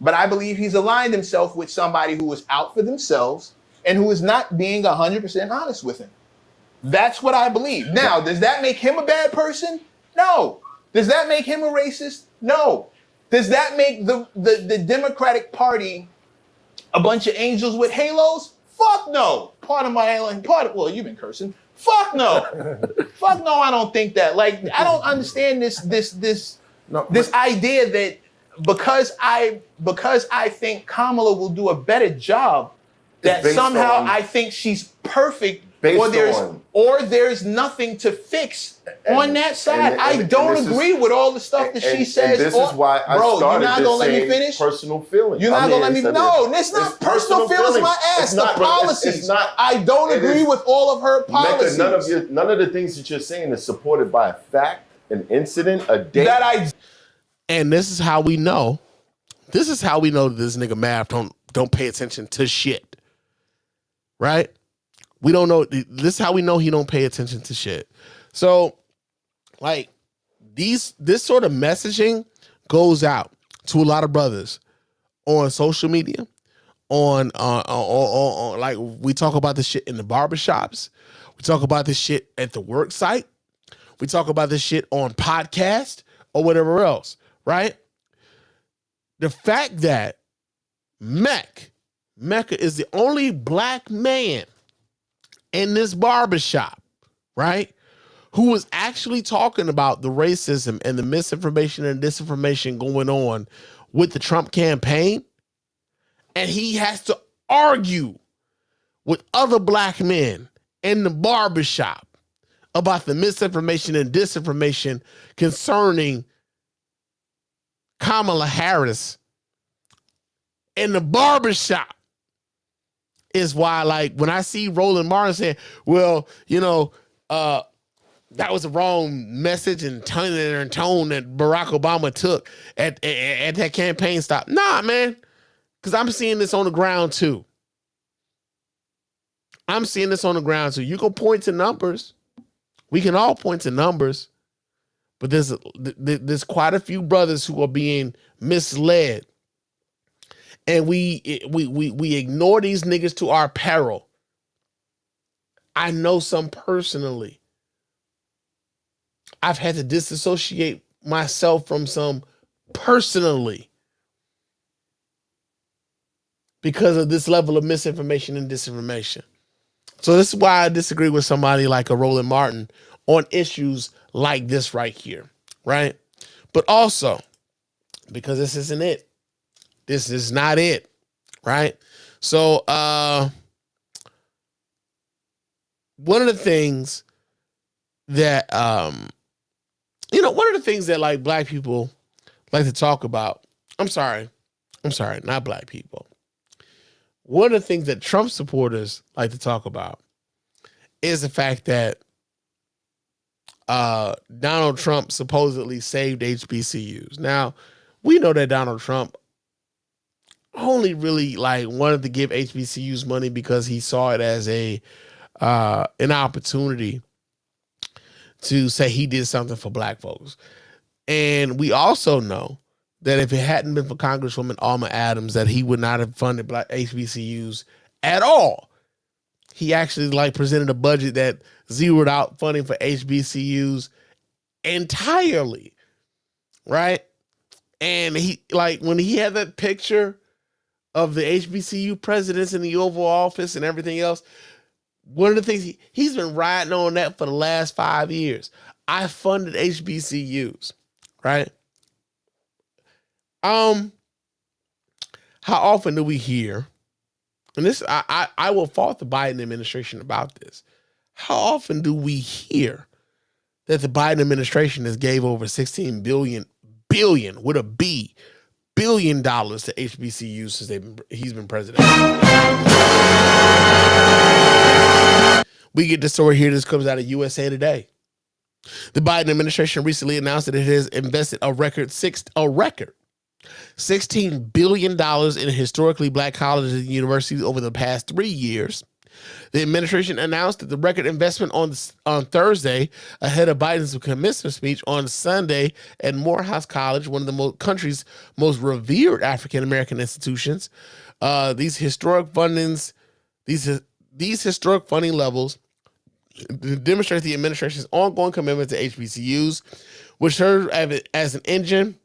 But I believe he's aligned himself with somebody who is out for themselves and who is not being 100% honest with him. That's what I believe. Now, does that make him a bad person? No. Does that make him a racist? No. Does that make the Democratic Party a bunch of angels with halos? Fuck no. Well, you've been cursing. Fuck no. Fuck no, I don't think that. Like, I don't understand this idea that because I think Kamala will do a better job, that somehow I think she's perfect, or there's nothing to fix on that side. I don't agree with all the stuff that she says. And this is why I started you're not gonna let me finish? Personal feelings. You're not gonna let me. No, it's not personal feelings. My ass. The policies. I don't agree with all of her policies. None of the things that you're saying is supported by a fact, an incident, a date. And this is how we know. This is how we know that this nigga Math don't pay attention to shit. Right? We don't know. This is how we know he don't pay attention to shit. So, like, this sort of messaging goes out to a lot of brothers on social media, on like, we talk about this shit in the barbershops. We talk about this shit at the work site. We talk about this shit on podcast or whatever else. Right? the fact that Mecca is the only black man in this barbershop, right, who was actually talking about the racism and the misinformation and disinformation going on with the Trump campaign, and he has to argue with other black men in the barbershop about the misinformation and disinformation concerning Kamala Harris in the barbershop, is why, like, when I see Roland Martin saying, well, that was the wrong message and tone that Barack Obama took at that campaign stop. Nah, man, because I'm seeing this on the ground too. You can point to numbers. We can all point to numbers, but there's quite a few brothers who are being misled, and we ignore these niggas to our peril. I know some personally. I've had to disassociate myself from some personally because of this level of misinformation and disinformation. So this is why I disagree with somebody like a Roland Martin on issues like this right here, right? But also, because this isn't it. This is not it, right? So one of the things that like black people like to talk about, I'm sorry, not black people. One of the things that Trump supporters like to talk about is the fact that Donald Trump supposedly saved HBCUs. Now, we know that Donald Trump only really wanted to give HBCUs money because he saw it as an opportunity to say he did something for black folks. And we also know that if it hadn't been for Congresswoman Alma Adams, that he would not have funded black HBCUs at all. He actually presented a budget that zeroed out funding for HBCUs entirely, right? And he when he had that picture of the HBCU presidents in the Oval Office and everything else, one of the things he's been riding on that for the last 5 years. I funded HBCUs, right? How often do we hear, and this I will fault the Biden administration about this. How often do we hear that the Biden administration has gave over $16 billion with a B $1 billion to HBCUs since he's been president? We get the story here. This comes out of USA Today. The Biden administration recently announced that it has invested a record $16 billion in historically black colleges and universities over the past 3 years. The administration announced that the record investment on Thursday ahead of Biden's commencement speech on Sunday at Morehouse College, one of the country's most revered African-American institutions. These historic funding levels demonstrate the administration's ongoing commitment to HBCUs, which serve as an engine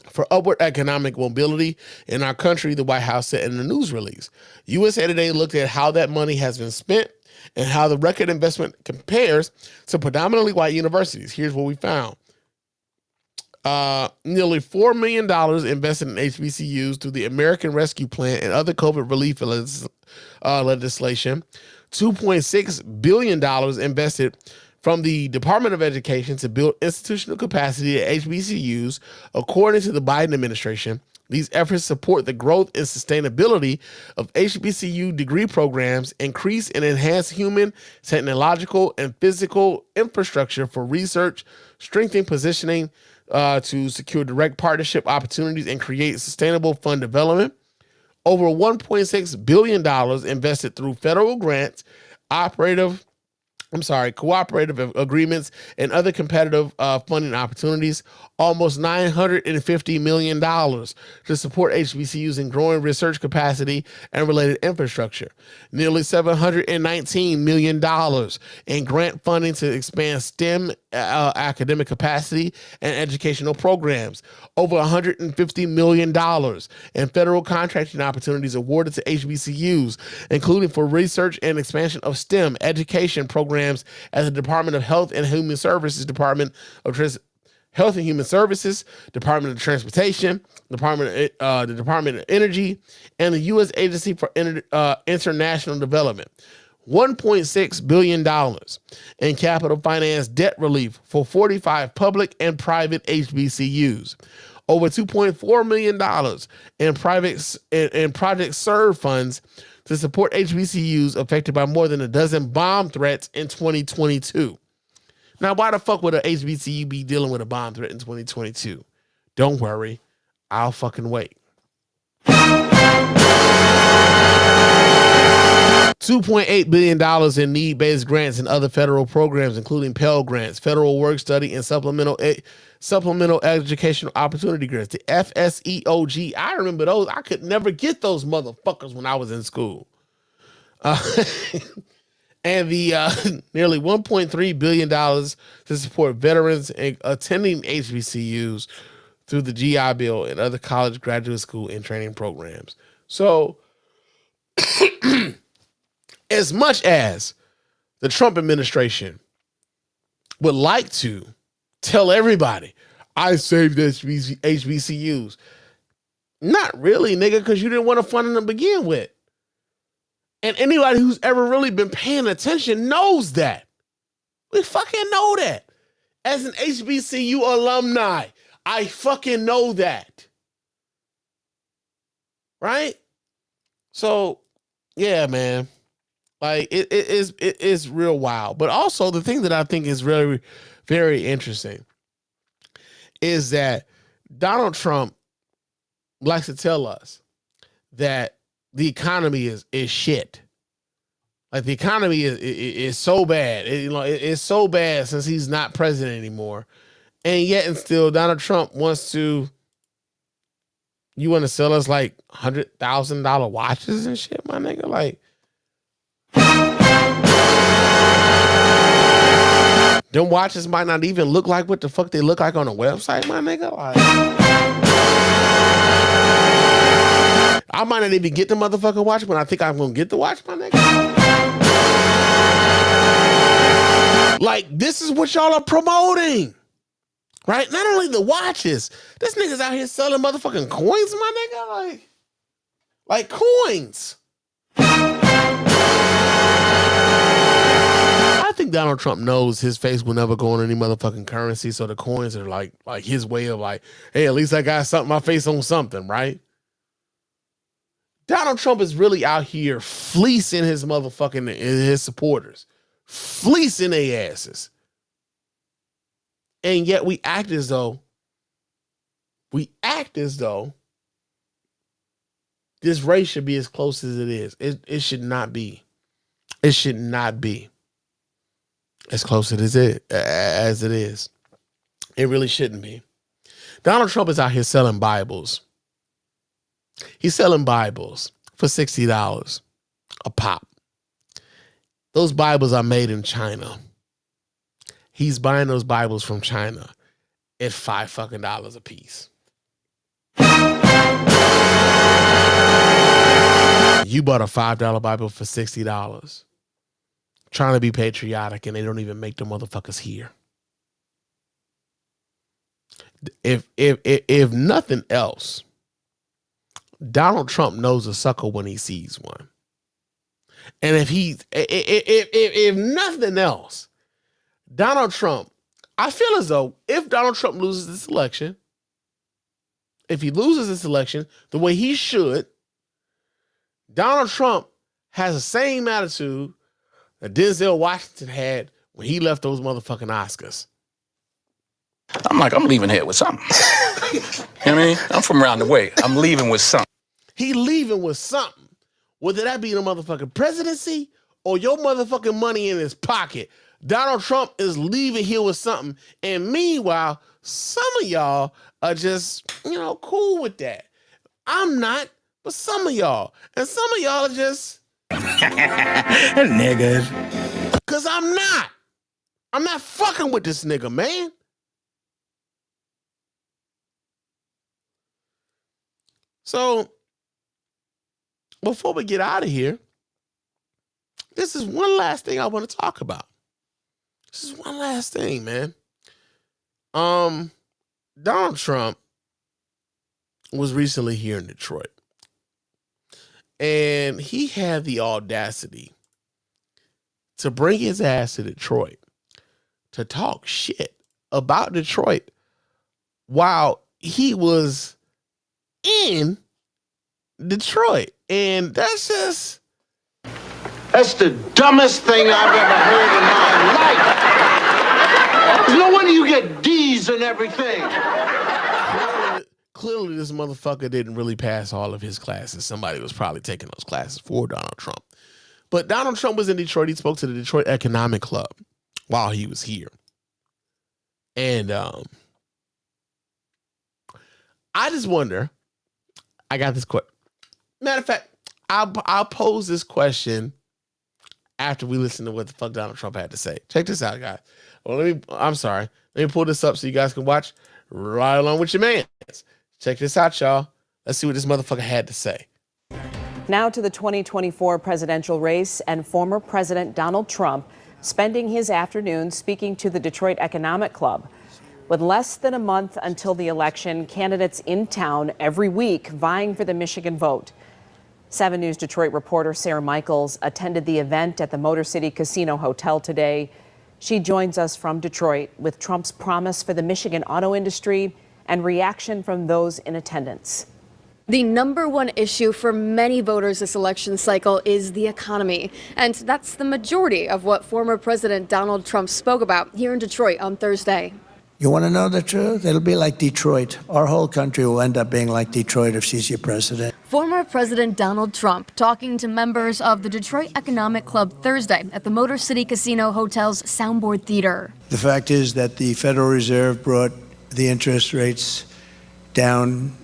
for upward economic mobility in our country, the White House said in a news release. USA Today looked at how that money has been spent and how the record investment compares to predominantly white universities. Here's what we found. Nearly $4 million invested in HBCUs through the American Rescue Plan and other COVID relief legislation. $2.6 billion invested from the Department of Education to build institutional capacity at HBCUs, according to the Biden administration. These efforts support the growth and sustainability of HBCU degree programs, increase and enhance human, technological, and physical infrastructure for research, strengthen positioning to secure direct partnership opportunities, and create sustainable fund development. Over $1.6 billion invested through federal grants, cooperative agreements, and other competitive funding opportunities. Almost $950 million to support HBCUs in growing research capacity and related infrastructure. Nearly $719 million in grant funding to expand STEM academic capacity and educational programs. Over $150 million in federal contracting opportunities awarded to HBCUs, including for research and expansion of STEM education programs at the Department of Health and Human Services, Department of Health and Human Services, Department of Transportation, the Department of Energy, and the U.S. Agency for International Development. $1.6 billion in capital finance debt relief for 45 public and private HBCUs. Over $2.4 million in Project SERVE funds to support HBCUs affected by more than a dozen bomb threats in 2022. Now, why the fuck would a HBCU be dealing with a bomb threat in 2022? Don't worry, I'll fucking wait. $2.8 billion in need-based grants and other federal programs, including Pell Grants, Federal Work Study, and Supplemental Educational Opportunity Grants. The FSEOG, I remember those. I could never get those motherfuckers when I was in school. And the nearly $1.3 billion to support veterans attending HBCUs through the GI Bill and other college, graduate school, and training programs. So, as much as the Trump administration would like to tell everybody, I saved HBCUs, not really, nigga, because you didn't want to fund them to begin with. And anybody who's ever really been paying attention knows that. We fucking know that. As an HBCU alumni, I fucking know that. Right? So, yeah, man. Like, it is real wild. But also, the thing that I think is very, very interesting is that Donald Trump likes to tell us that the economy is shit. Like, the economy is so bad. It's so bad since he's not president anymore. And yet and still, Donald Trump wants to, you want to sell us like $100,000 watches and shit, my nigga? Like, them watches might not even look like what the fuck they look like on a website, my nigga. Like, I might not even get the motherfucking watch, but I think I'm gonna get the watch, my nigga. Like, this is what y'all are promoting, right? Not only the watches, this nigga's out here selling motherfucking coins, my nigga. Like coins. I think Donald Trump knows his face will never go on any motherfucking currency, so the coins are like his way of like, hey, at least I got something, my face on something, right? Donald Trump is really out here fleecing his motherfucking his supporters, fleecing their asses. And yet we act as though this race should be as close as it is. It should not be. It should not be as close as it is. It really shouldn't be. Donald Trump is out here selling Bibles. He's selling Bibles for $60 a pop. Those Bibles are made in China. He's buying those Bibles from China at $5 a piece. You bought a $5 Bible for $60. Trying to be patriotic, and they don't even make the motherfuckers here. If nothing else, Donald Trump knows a sucker when he sees one. And if nothing else, Donald Trump, I feel as though if Donald Trump loses this election, the way he should, Donald Trump has the same attitude that Denzel Washington had when he left those motherfucking Oscars. I'm leaving here with something. You know what I mean? I'm from around the way. I'm leaving with something. He leaving with something. Whether that be the motherfucking presidency or your motherfucking money in his pocket, Donald Trump is leaving here with something. And meanwhile, some of y'all are just, cool with that. I'm not, but some of y'all. And some of y'all are just... niggas. Because I'm not. I'm not fucking with this nigga, man. So, before we get out of here, this is one last thing I want to talk about. This is one last thing, man. Donald Trump was recently here in Detroit. And he had the audacity to bring his ass to Detroit to talk shit about Detroit while he was in Detroit. And that's the dumbest thing I've ever heard in my life. There's no wonder you get D's and everything. Clearly, this motherfucker didn't really pass all of his classes. Somebody was probably taking those classes for Donald Trump. But Donald Trump was in Detroit. He spoke to the Detroit Economic Club while he was here. And I just wonder, I got this question. Matter of fact, I'll pose this question after we listen to what the fuck Donald Trump had to say. Check this out, guys. Well, let me pull this up so you guys can watch right along with your man. Check this out, y'all. Let's see what this motherfucker had to say. Now to the 2024 presidential race, and former President Donald Trump spending his afternoon speaking to the Detroit Economic Club. With less than a month until the election, candidates in town every week vying for the Michigan vote. 7 News Detroit reporter Sarah Michaels attended the event at the Motor City Casino Hotel today. She joins us from Detroit with Trump's promise for the Michigan auto industry and reaction from those in attendance. The number one issue for many voters this election cycle is the economy. And that's the majority of what former President Donald Trump spoke about here in Detroit on Thursday. You want to know the truth? It'll be like Detroit. Our whole country will end up being like Detroit if she's your president. Former President Donald Trump talking to members of the Detroit Economic Club Thursday at the Motor City Casino Hotel's Soundboard Theater. The fact is that the Federal Reserve brought the interest rates down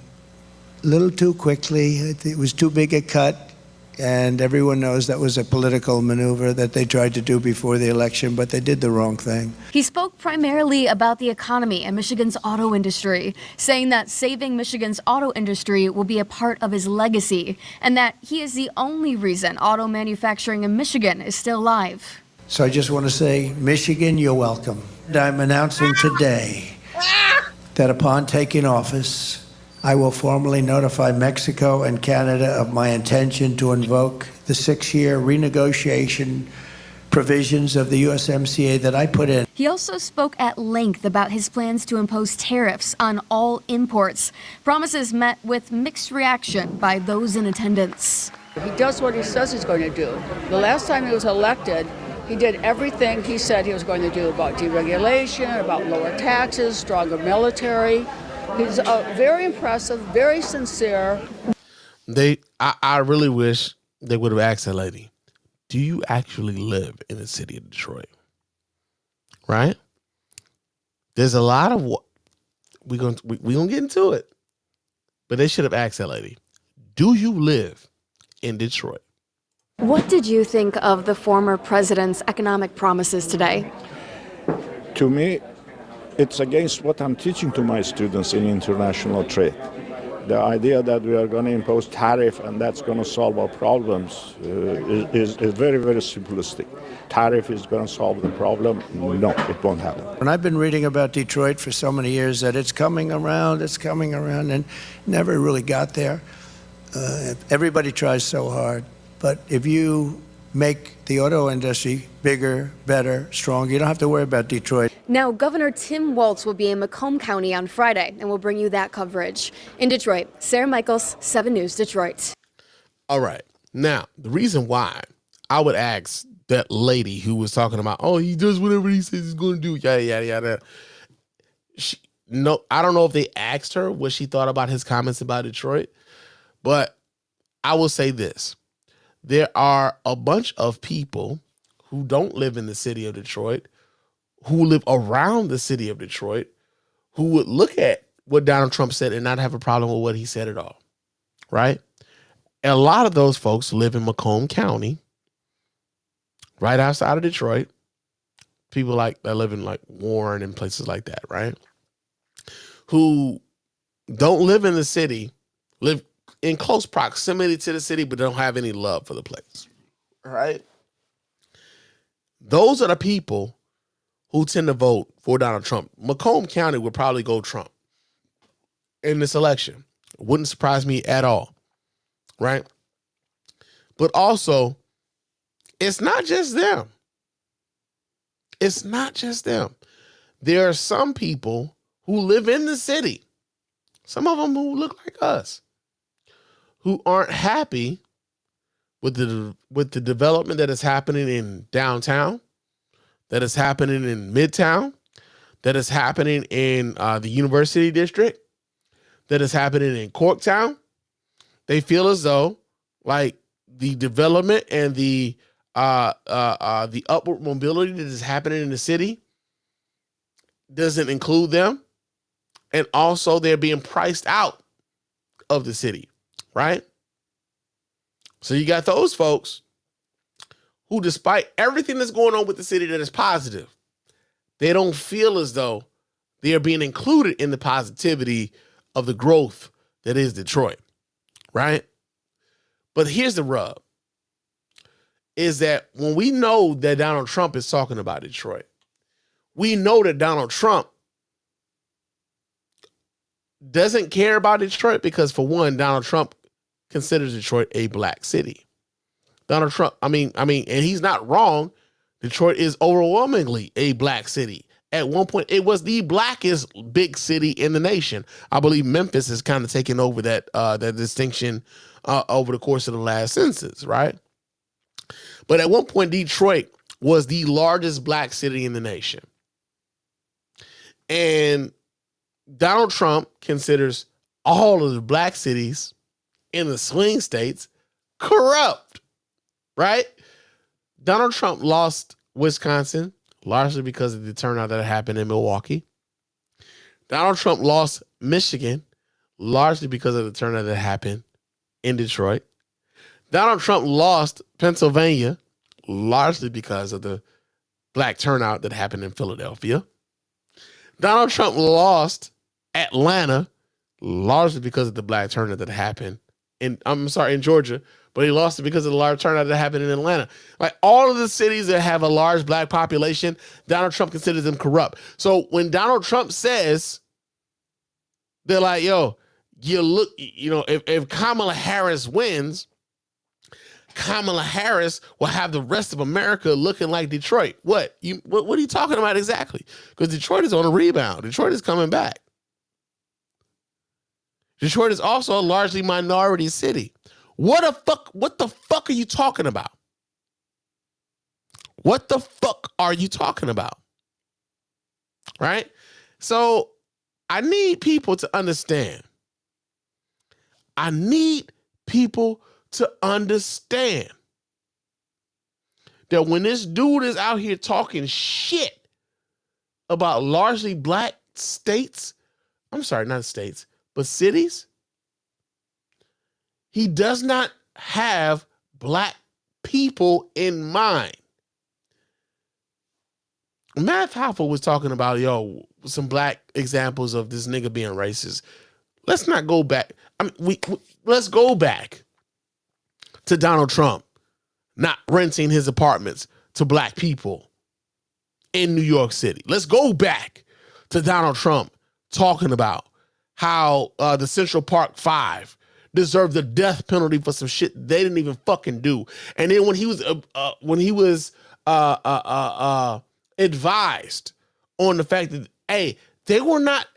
a little too quickly. It was too big a cut, and everyone knows that was a political maneuver that they tried to do before the election, but they did the wrong thing. He spoke primarily about the economy and Michigan's auto industry, saying that saving Michigan's auto industry will be a part of his legacy, and that he is the only reason auto manufacturing in Michigan is still alive. So I just want to say, Michigan, you're welcome. I'm announcing today that upon taking office, I will formally notify Mexico and Canada of my intention to invoke the 6-year renegotiation provisions of the USMCA that I put in. He also spoke at length about his plans to impose tariffs on all imports. Promises met with mixed reaction by those in attendance. He does what he says he's going to do. The last time he was elected, he did everything he said he was going to do about deregulation, about lower taxes, stronger military. He's very impressive, very sincere. I really wish they would have asked that lady, do you actually live in the city of Detroit? Right? There's a lot of we're gonna get into it. But they should have asked that lady, do you live in Detroit? What did you think of the former president's economic promises today? To me, it's against what I'm teaching to my students in international trade. The idea that we are going to impose tariff and that's going to solve our problems is very, very simplistic. Tariff is going to solve the problem. No, it won't happen. And I've been reading about Detroit for so many years that it's coming around, and never really got there. Everybody tries so hard. But if you make the auto industry bigger, better, stronger, you don't have to worry about Detroit. Now, Governor Tim Walz will be in Macomb County on Friday, and we'll bring you that coverage. In Detroit, Sarah Michaels, 7 News Detroit. All right. Now, the reason why I would ask that lady who was talking about, oh, he does whatever he says he's going to do, yada, yada, yada. I don't know if they asked her what she thought about his comments about Detroit, but I will say this. There are a bunch of people who don't live in the city of Detroit, who live around the city of Detroit, who would look at what Donald Trump said and not have a problem with what he said at all, right? And a lot of those folks live in Macomb County, right outside of Detroit, people like that live in like Warren and places like that, right? Who don't live in the city, live in close proximity to the city, but don't have any love for the place, right? Those are the people who tend to vote for Donald Trump. Macomb County would probably go Trump in this election. Wouldn't surprise me at all, right? But also, it's not just them. It's not just them. There are some people who live in the city, some of them who look like us, who aren't happy with the development that is happening in downtown, that is happening in Midtown, that is happening in the University District, that is happening in Corktown. They feel as though like the development and the upward mobility that is happening in the city doesn't include them. And also they're being priced out of the city, right? So you got those folks who, despite everything that's going on with the city that is positive, they don't feel as though they are being included in the positivity of the growth that is Detroit, right? But here's the rub, is that when we know that Donald Trump is talking about Detroit, we know that Donald Trump doesn't care about Detroit because, for one, Donald Trump considers Detroit a black city. Donald Trump, I mean, and he's not wrong. Detroit is overwhelmingly a black city. At one point, it was the blackest big city in the nation. I believe Memphis has kind of taken over that distinction over the course of the last census, right? But at one point, Detroit was the largest black city in the nation. And Donald Trump considers all of the black cities in the swing states corrupt, right? Donald Trump lost Wisconsin largely because of the turnout that happened in Milwaukee. Donald Trump lost Michigan largely because of the turnout that happened in Detroit. Donald Trump lost Pennsylvania largely because of the black turnout that happened in Philadelphia. Donald Trump lost Atlanta largely because of the black turnout that happened in Georgia, but he lost it because of the large turnout that happened in Atlanta. Like all of the cities that have a large black population, Donald Trump considers them corrupt. So when Donald Trump says, they're like, yo, if Kamala Harris wins, Kamala Harris will have the rest of America looking like Detroit. What are you talking about exactly? Because Detroit is on a rebound. Detroit is coming back. Detroit is also a largely minority city. What the fuck are you talking about? What the fuck are you talking about? Right? So I need people to understand. I need people to understand that when this dude is out here talking shit about largely black states, I'm sorry, not states, but cities, he does not have black people in mind. Matt Hoffa was talking about, some black examples of this nigga being racist. Let's not go back. Let's go back to Donald Trump not renting his apartments to black people in New York City. Let's go back to Donald Trump talking about how the Central Park Five deserved the death penalty for some shit they didn't even fucking do. And then when he was advised on the fact that, hey, they were not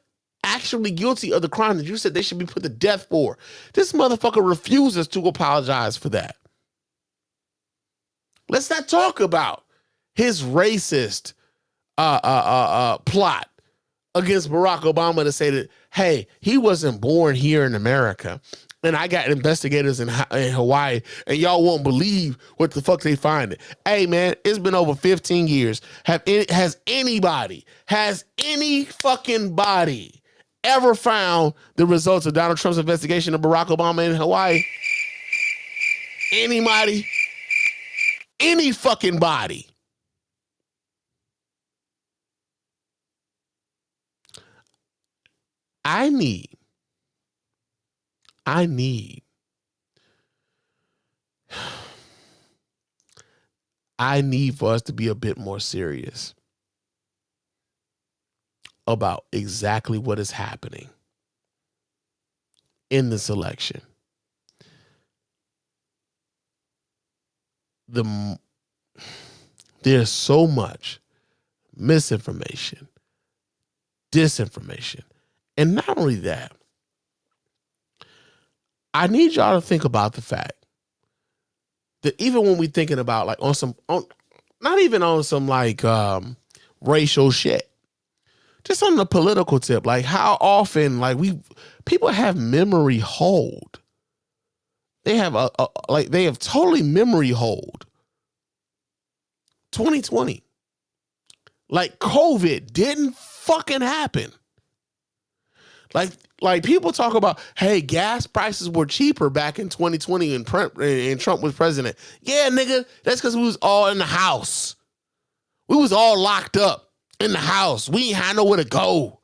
actually guilty of the crime that you said they should be put to death for, this motherfucker refuses to apologize for that. Let's not talk about his racist plot against Barack Obama to say that, hey, he wasn't born here in America, and I got investigators in Hawaii, and y'all won't believe what the fuck they find it. Hey, man, it's been over 15 years. Has any fucking body ever found the results of Donald Trump's investigation of Barack Obama in Hawaii? Anybody? Any fucking body? I need for us to be a bit more serious about exactly what is happening in this election. There's so much misinformation, disinformation, and not only that, I need y'all to think about the fact that even when we're thinking about like not even on some like racial shit, just on the political tip, like how often like people have memory hold. They have they have totally memory hold. 2020. Like COVID didn't fucking happen. Like people talk about, hey, gas prices were cheaper back in 2020 and Trump was president. Yeah, nigga, that's because we was all in the house. We was all locked up in the house. We ain't had nowhere to go.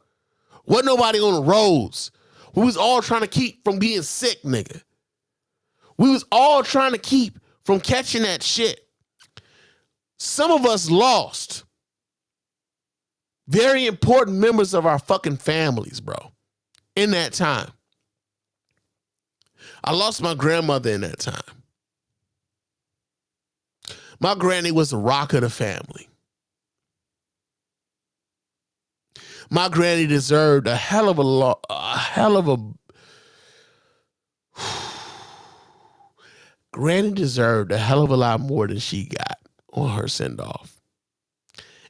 Wasn't nobody on the roads. We was all trying to keep from being sick, nigga. We was all trying to keep from catching that shit. Some of us lost very important members of our fucking families, bro, in that time. I lost my grandmother in that time. My granny was the rock of the family. My granny deserved a hell of a Granny deserved a hell of a lot more than she got on her send-off.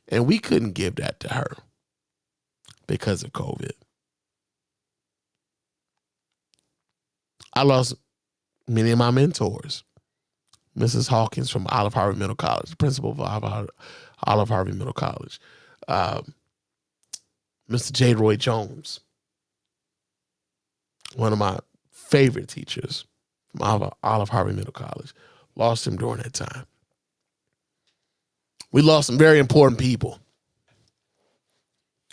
And we couldn't give that to her because of COVID. I lost many of my mentors. Mrs. Hawkins from Olive Harvey Middle College, principal of Olive Harvey Middle College. Mr. J. Roy Jones, one of my favorite teachers from Olive Harvey Middle College. Lost him during that time. We lost some very important people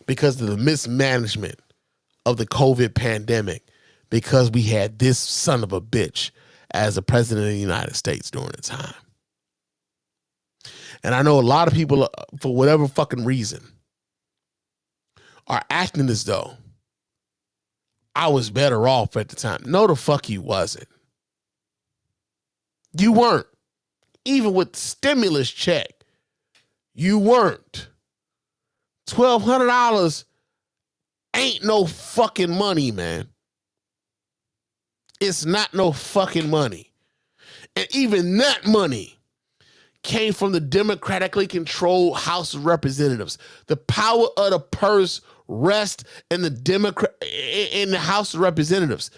because of the mismanagement of the COVID pandemic, because we had this son of a bitch as the president of the United States during the time. And I know a lot of people, for whatever fucking reason, are acting as though I was better off at the time. No, the fuck you wasn't. You weren't. Even with the stimulus check, you weren't. $1,200 ain't no fucking money, man. It's not no fucking money. And even that money came from the democratically controlled House of Representatives. The power of the purse rests in the House of Representatives.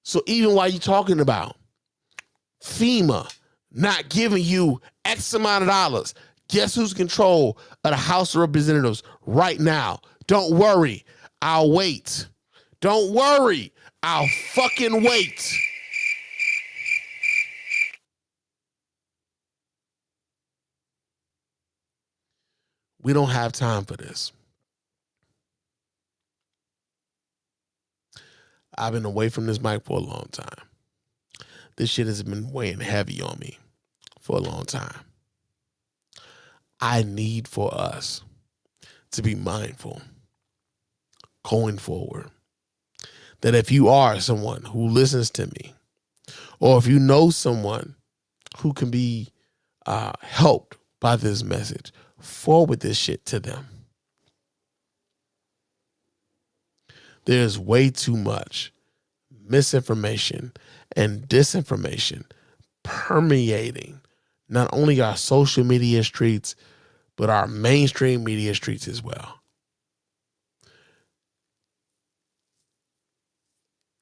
So even while you're talking about FEMA not giving you X amount of dollars, guess who's in control of the House of Representatives right now? Don't worry, I'll wait. Don't worry, I'll fucking wait. We don't have time for this. I've been away from this mic for a long time. This shit has been weighing heavy on me for a long time. I need for us to be mindful going forward that if you are someone who listens to me, or if you know someone who can be helped by this message, forward this shit to them. There's way too much misinformation and disinformation permeating not only our social media streets, but our mainstream media streets as well.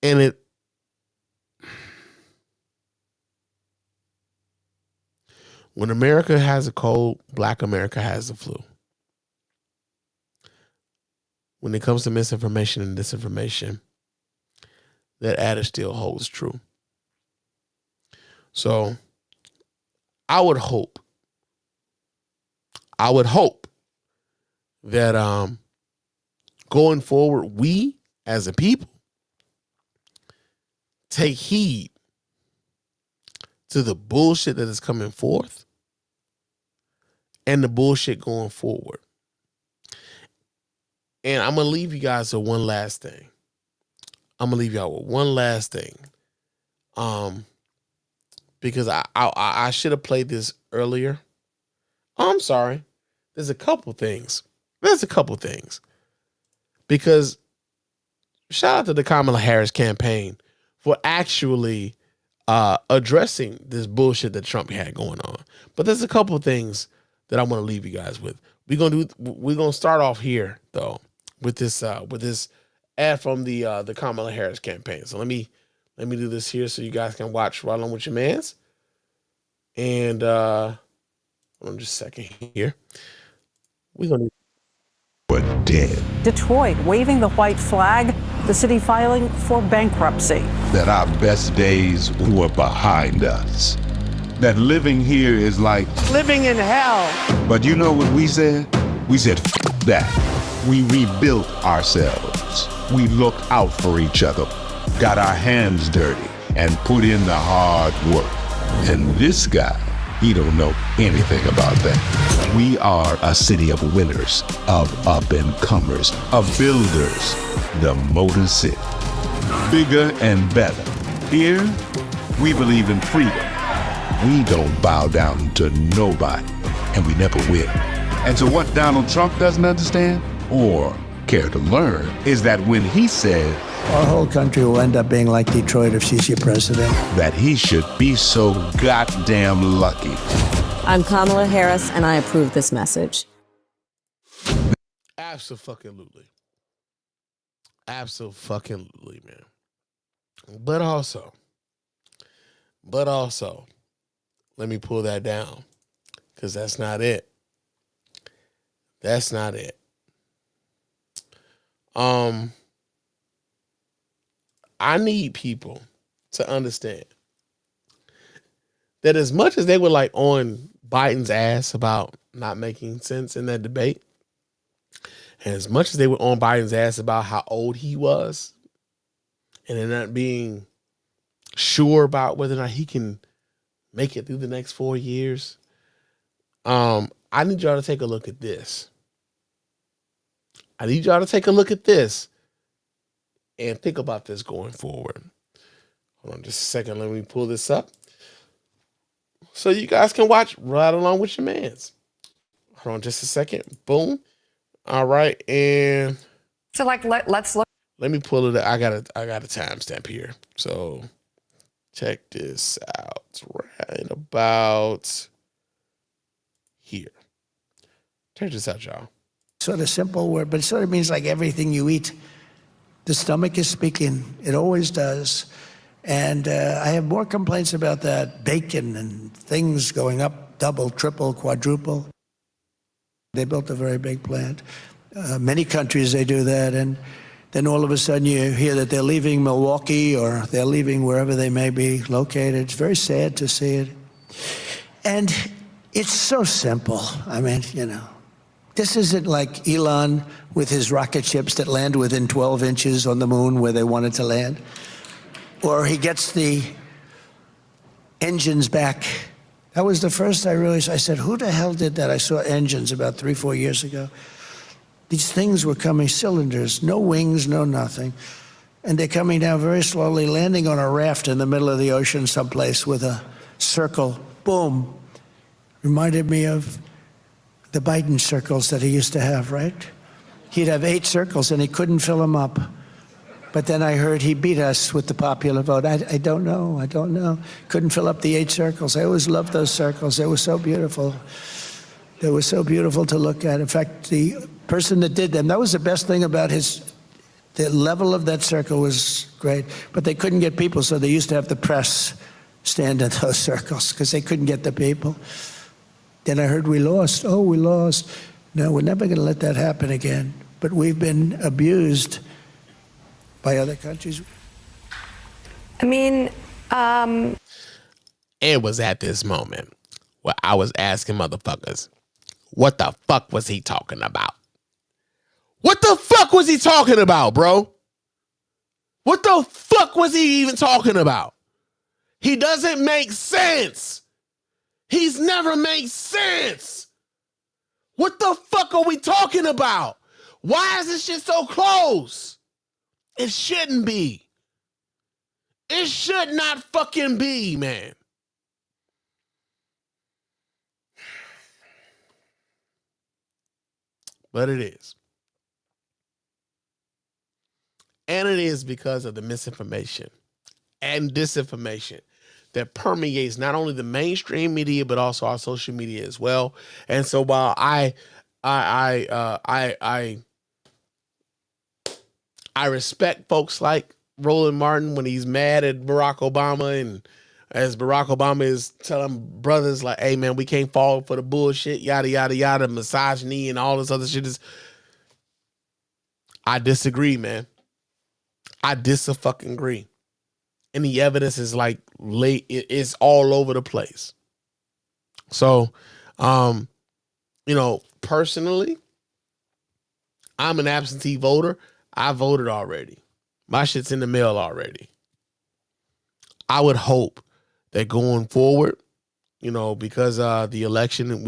And when America has a cold, Black America has the flu. When it comes to misinformation and disinformation, that adage still holds true. So I would hope that going forward, we as a people, take heed to the bullshit that is coming forth and the bullshit going forward. And I'm going to leave you guys with one last thing. Because I should have played this earlier. Oh, I'm sorry. There's a couple things. Because shout out to the Kamala Harris campaign for actually addressing this bullshit that Trump had going on. But there's a couple things that I want to leave you guys with. We're gonna start off here though with this ad from the Kamala Harris campaign. So let me do this here so you guys can watch right along with your mans. And hold on just a second here. We're gonna dead. Detroit waving the white flag, the city filing for bankruptcy. That our best days were behind us. That living here is like living in hell. But you know what we said? We said, F that. We rebuilt ourselves. We looked out for each other, got our hands dirty, and put in the hard work. And this guy, he don't know anything about that. We are a city of winners, of up-and-comers, of builders, the Motor City. Bigger and better. Here, we believe in freedom. We don't bow down to nobody, and we never will. And so what Donald Trump doesn't understand, or care to learn, is that when he said, our whole country will end up being like Detroit if she's your president, that he should be so goddamn lucky. I'm Kamala Harris, and I approve this message. Absolutely, man. But also, let me pull that down, because that's not it. I need people to understand that as much as they were like on Biden's ass about not making sense in that debate, and as much as they were on Biden's ass about how old he was, and they're not being sure about whether or not he can make it through the next 4 years, I need y'all to take a look at this. And think about this going forward. Hold on just a second. Let me pull this up so you guys can watch right along with your mans. Hold on just a second. Boom. All right. And so let's look. Let me pull it up. I got a timestamp here. So check this out. It's right about here. Check this out, y'all. sort of simple word, but it sort of means like everything you eat. The stomach is speaking. It always does. And I have more complaints about that bacon and things going up double, triple, quadruple. They built a very big plant. Many countries, they do that. And then all of a sudden you hear that they're leaving Milwaukee or they're leaving wherever they may be located. It's very sad to see it. And it's so simple. I mean, you know, this isn't like Elon with his rocket ships that land within 12 inches on the moon where they wanted to land. Or he gets the engines back. That was the first I realized. I said, who the hell did that? I saw engines about 3-4 years ago. These things were coming, cylinders, no wings, no nothing. And they're coming down very slowly, landing on a raft in the middle of the ocean someplace with a circle. Boom. Reminded me of the Biden circles that he used to have, right? He'd have 8 circles and he couldn't fill them up. But then I heard he beat us with the popular vote. I don't know. Couldn't fill up the 8 circles. I always loved those circles. They were so beautiful. They were so beautiful to look at. In fact, the person that did them, that was the best thing about the level of that circle was great. But they couldn't get people, so they used to have the press stand in those circles because they couldn't get the people. Then I heard we lost. Oh, we lost. No, we're never going to let that happen again. But we've been abused by other countries. I mean, It was at this moment where I was asking motherfuckers, what the fuck was he talking about? What the fuck was he talking about, bro? What the fuck was he even talking about? He doesn't make sense. He's never made sense. What the fuck are we talking about? Why is this shit so close? It shouldn't be. It should not fucking be, man. But it is. And it is because of the misinformation and disinformation that permeates not only the mainstream media but also our social media as well. And so while I respect folks like Roland Martin when he's mad at Barack Obama, and as Barack Obama is telling brothers like, hey man, we can't fall for the bullshit, yada, yada, yada, misogyny and all this other shit. I disagree, man. I fucking agree. And the evidence is like it's all over the place. So, personally, I'm an absentee voter. I voted already. My shit's in the mail already. I would hope that going forward, because the election,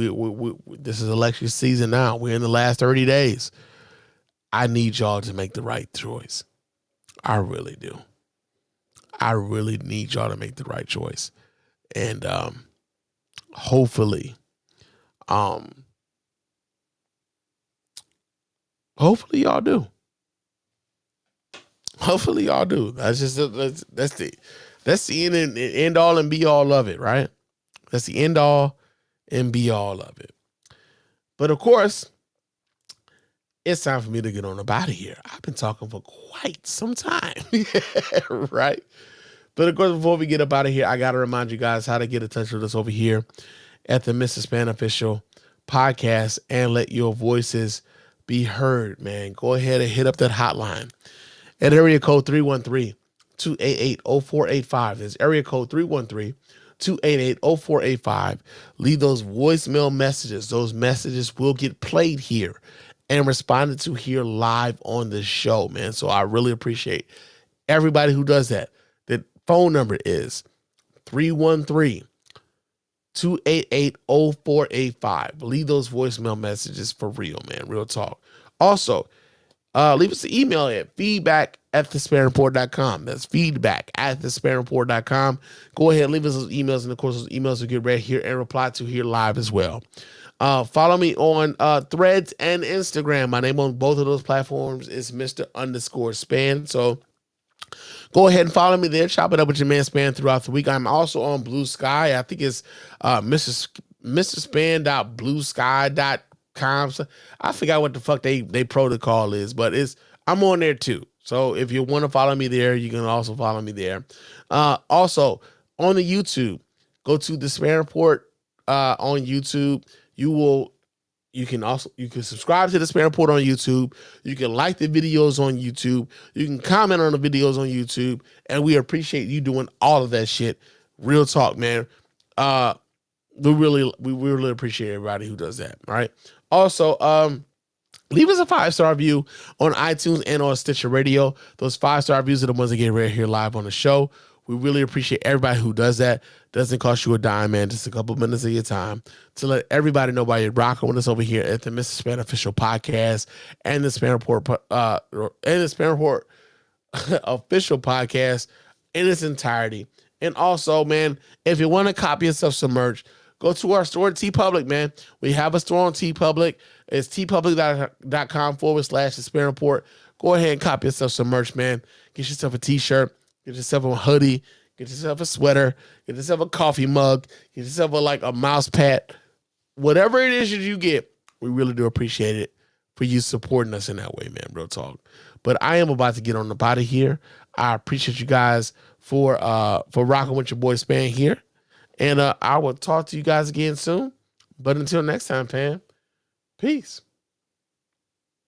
this is election season now. We're in the last 30 days. I need y'all to make the right choice. I really do. I really need y'all to make the right choice. And hopefully y'all do. Hopefully y'all do. That's the end all and be all of it, right? That's the end all and be all of it. But of course, it's time for me to get on up out of here. I've been talking for quite some time, right? But of course, before we get up out of here, I got to remind you guys how to get in touch with us over here at the Mr. Spann Official Podcast and let your voices be heard, man. Go ahead and hit up that hotline at area code 313-288-0485. That's area code 313-288-0485. Leave those voicemail messages. Those messages will get played here and responded to here live on the show, man. So I really appreciate everybody who does that. The phone number is 313-288-0485. Leave those voicemail messages for real, man. Real talk. Also, leave us an email at feedback@thespannreport.com. That's feedback@thespannreport.com. Go ahead and leave us those emails, and of course, those emails will get read here and reply to here live as well. Follow me on Threads and Instagram. My name on both of those platforms is Mr._Spann. So go ahead and follow me there. Chop it up with your man Spann throughout the week. I'm also on Blue Sky. I think it's Mrspann.bluesky.com. So I forgot what the fuck they protocol is, but I'm on there too. So if you want to follow me there, you can also follow me there. Also on the YouTube, go to the Spann Report on YouTube. You can subscribe to the Spann Report on YouTube. You can like the videos on YouTube. You can comment on the videos on YouTube, and we appreciate you doing all of that shit. Real talk, man. We really appreciate everybody who does that. All right. Also, leave us a 5-star review on iTunes and on Stitcher Radio. Those 5-star reviews are the ones that get read here live on the show. We really appreciate everybody who does that. Doesn't cost you a dime, man. Just a couple minutes of your time to let everybody know why you're rocking with us over here at the Mr. Spann Official Podcast and the Spann Report Official Podcast in its entirety. And also, man, if you want to copy yourself some merch, go to our store at TeePublic, man. We have a store on TeePublic. It's teepublic.com/the Spann Report. Go ahead and copy yourself some merch, man. Get yourself a t-shirt. Get yourself a hoodie. Get yourself a sweater. Get yourself a coffee mug. Get yourself a mouse pad. Whatever it is that you get, we really do appreciate it for you supporting us in that way, man. Real talk. But I am about to get on the body here. I appreciate you guys for rocking with your boy Spann here. And I will talk to you guys again soon. But until next time, fam, peace.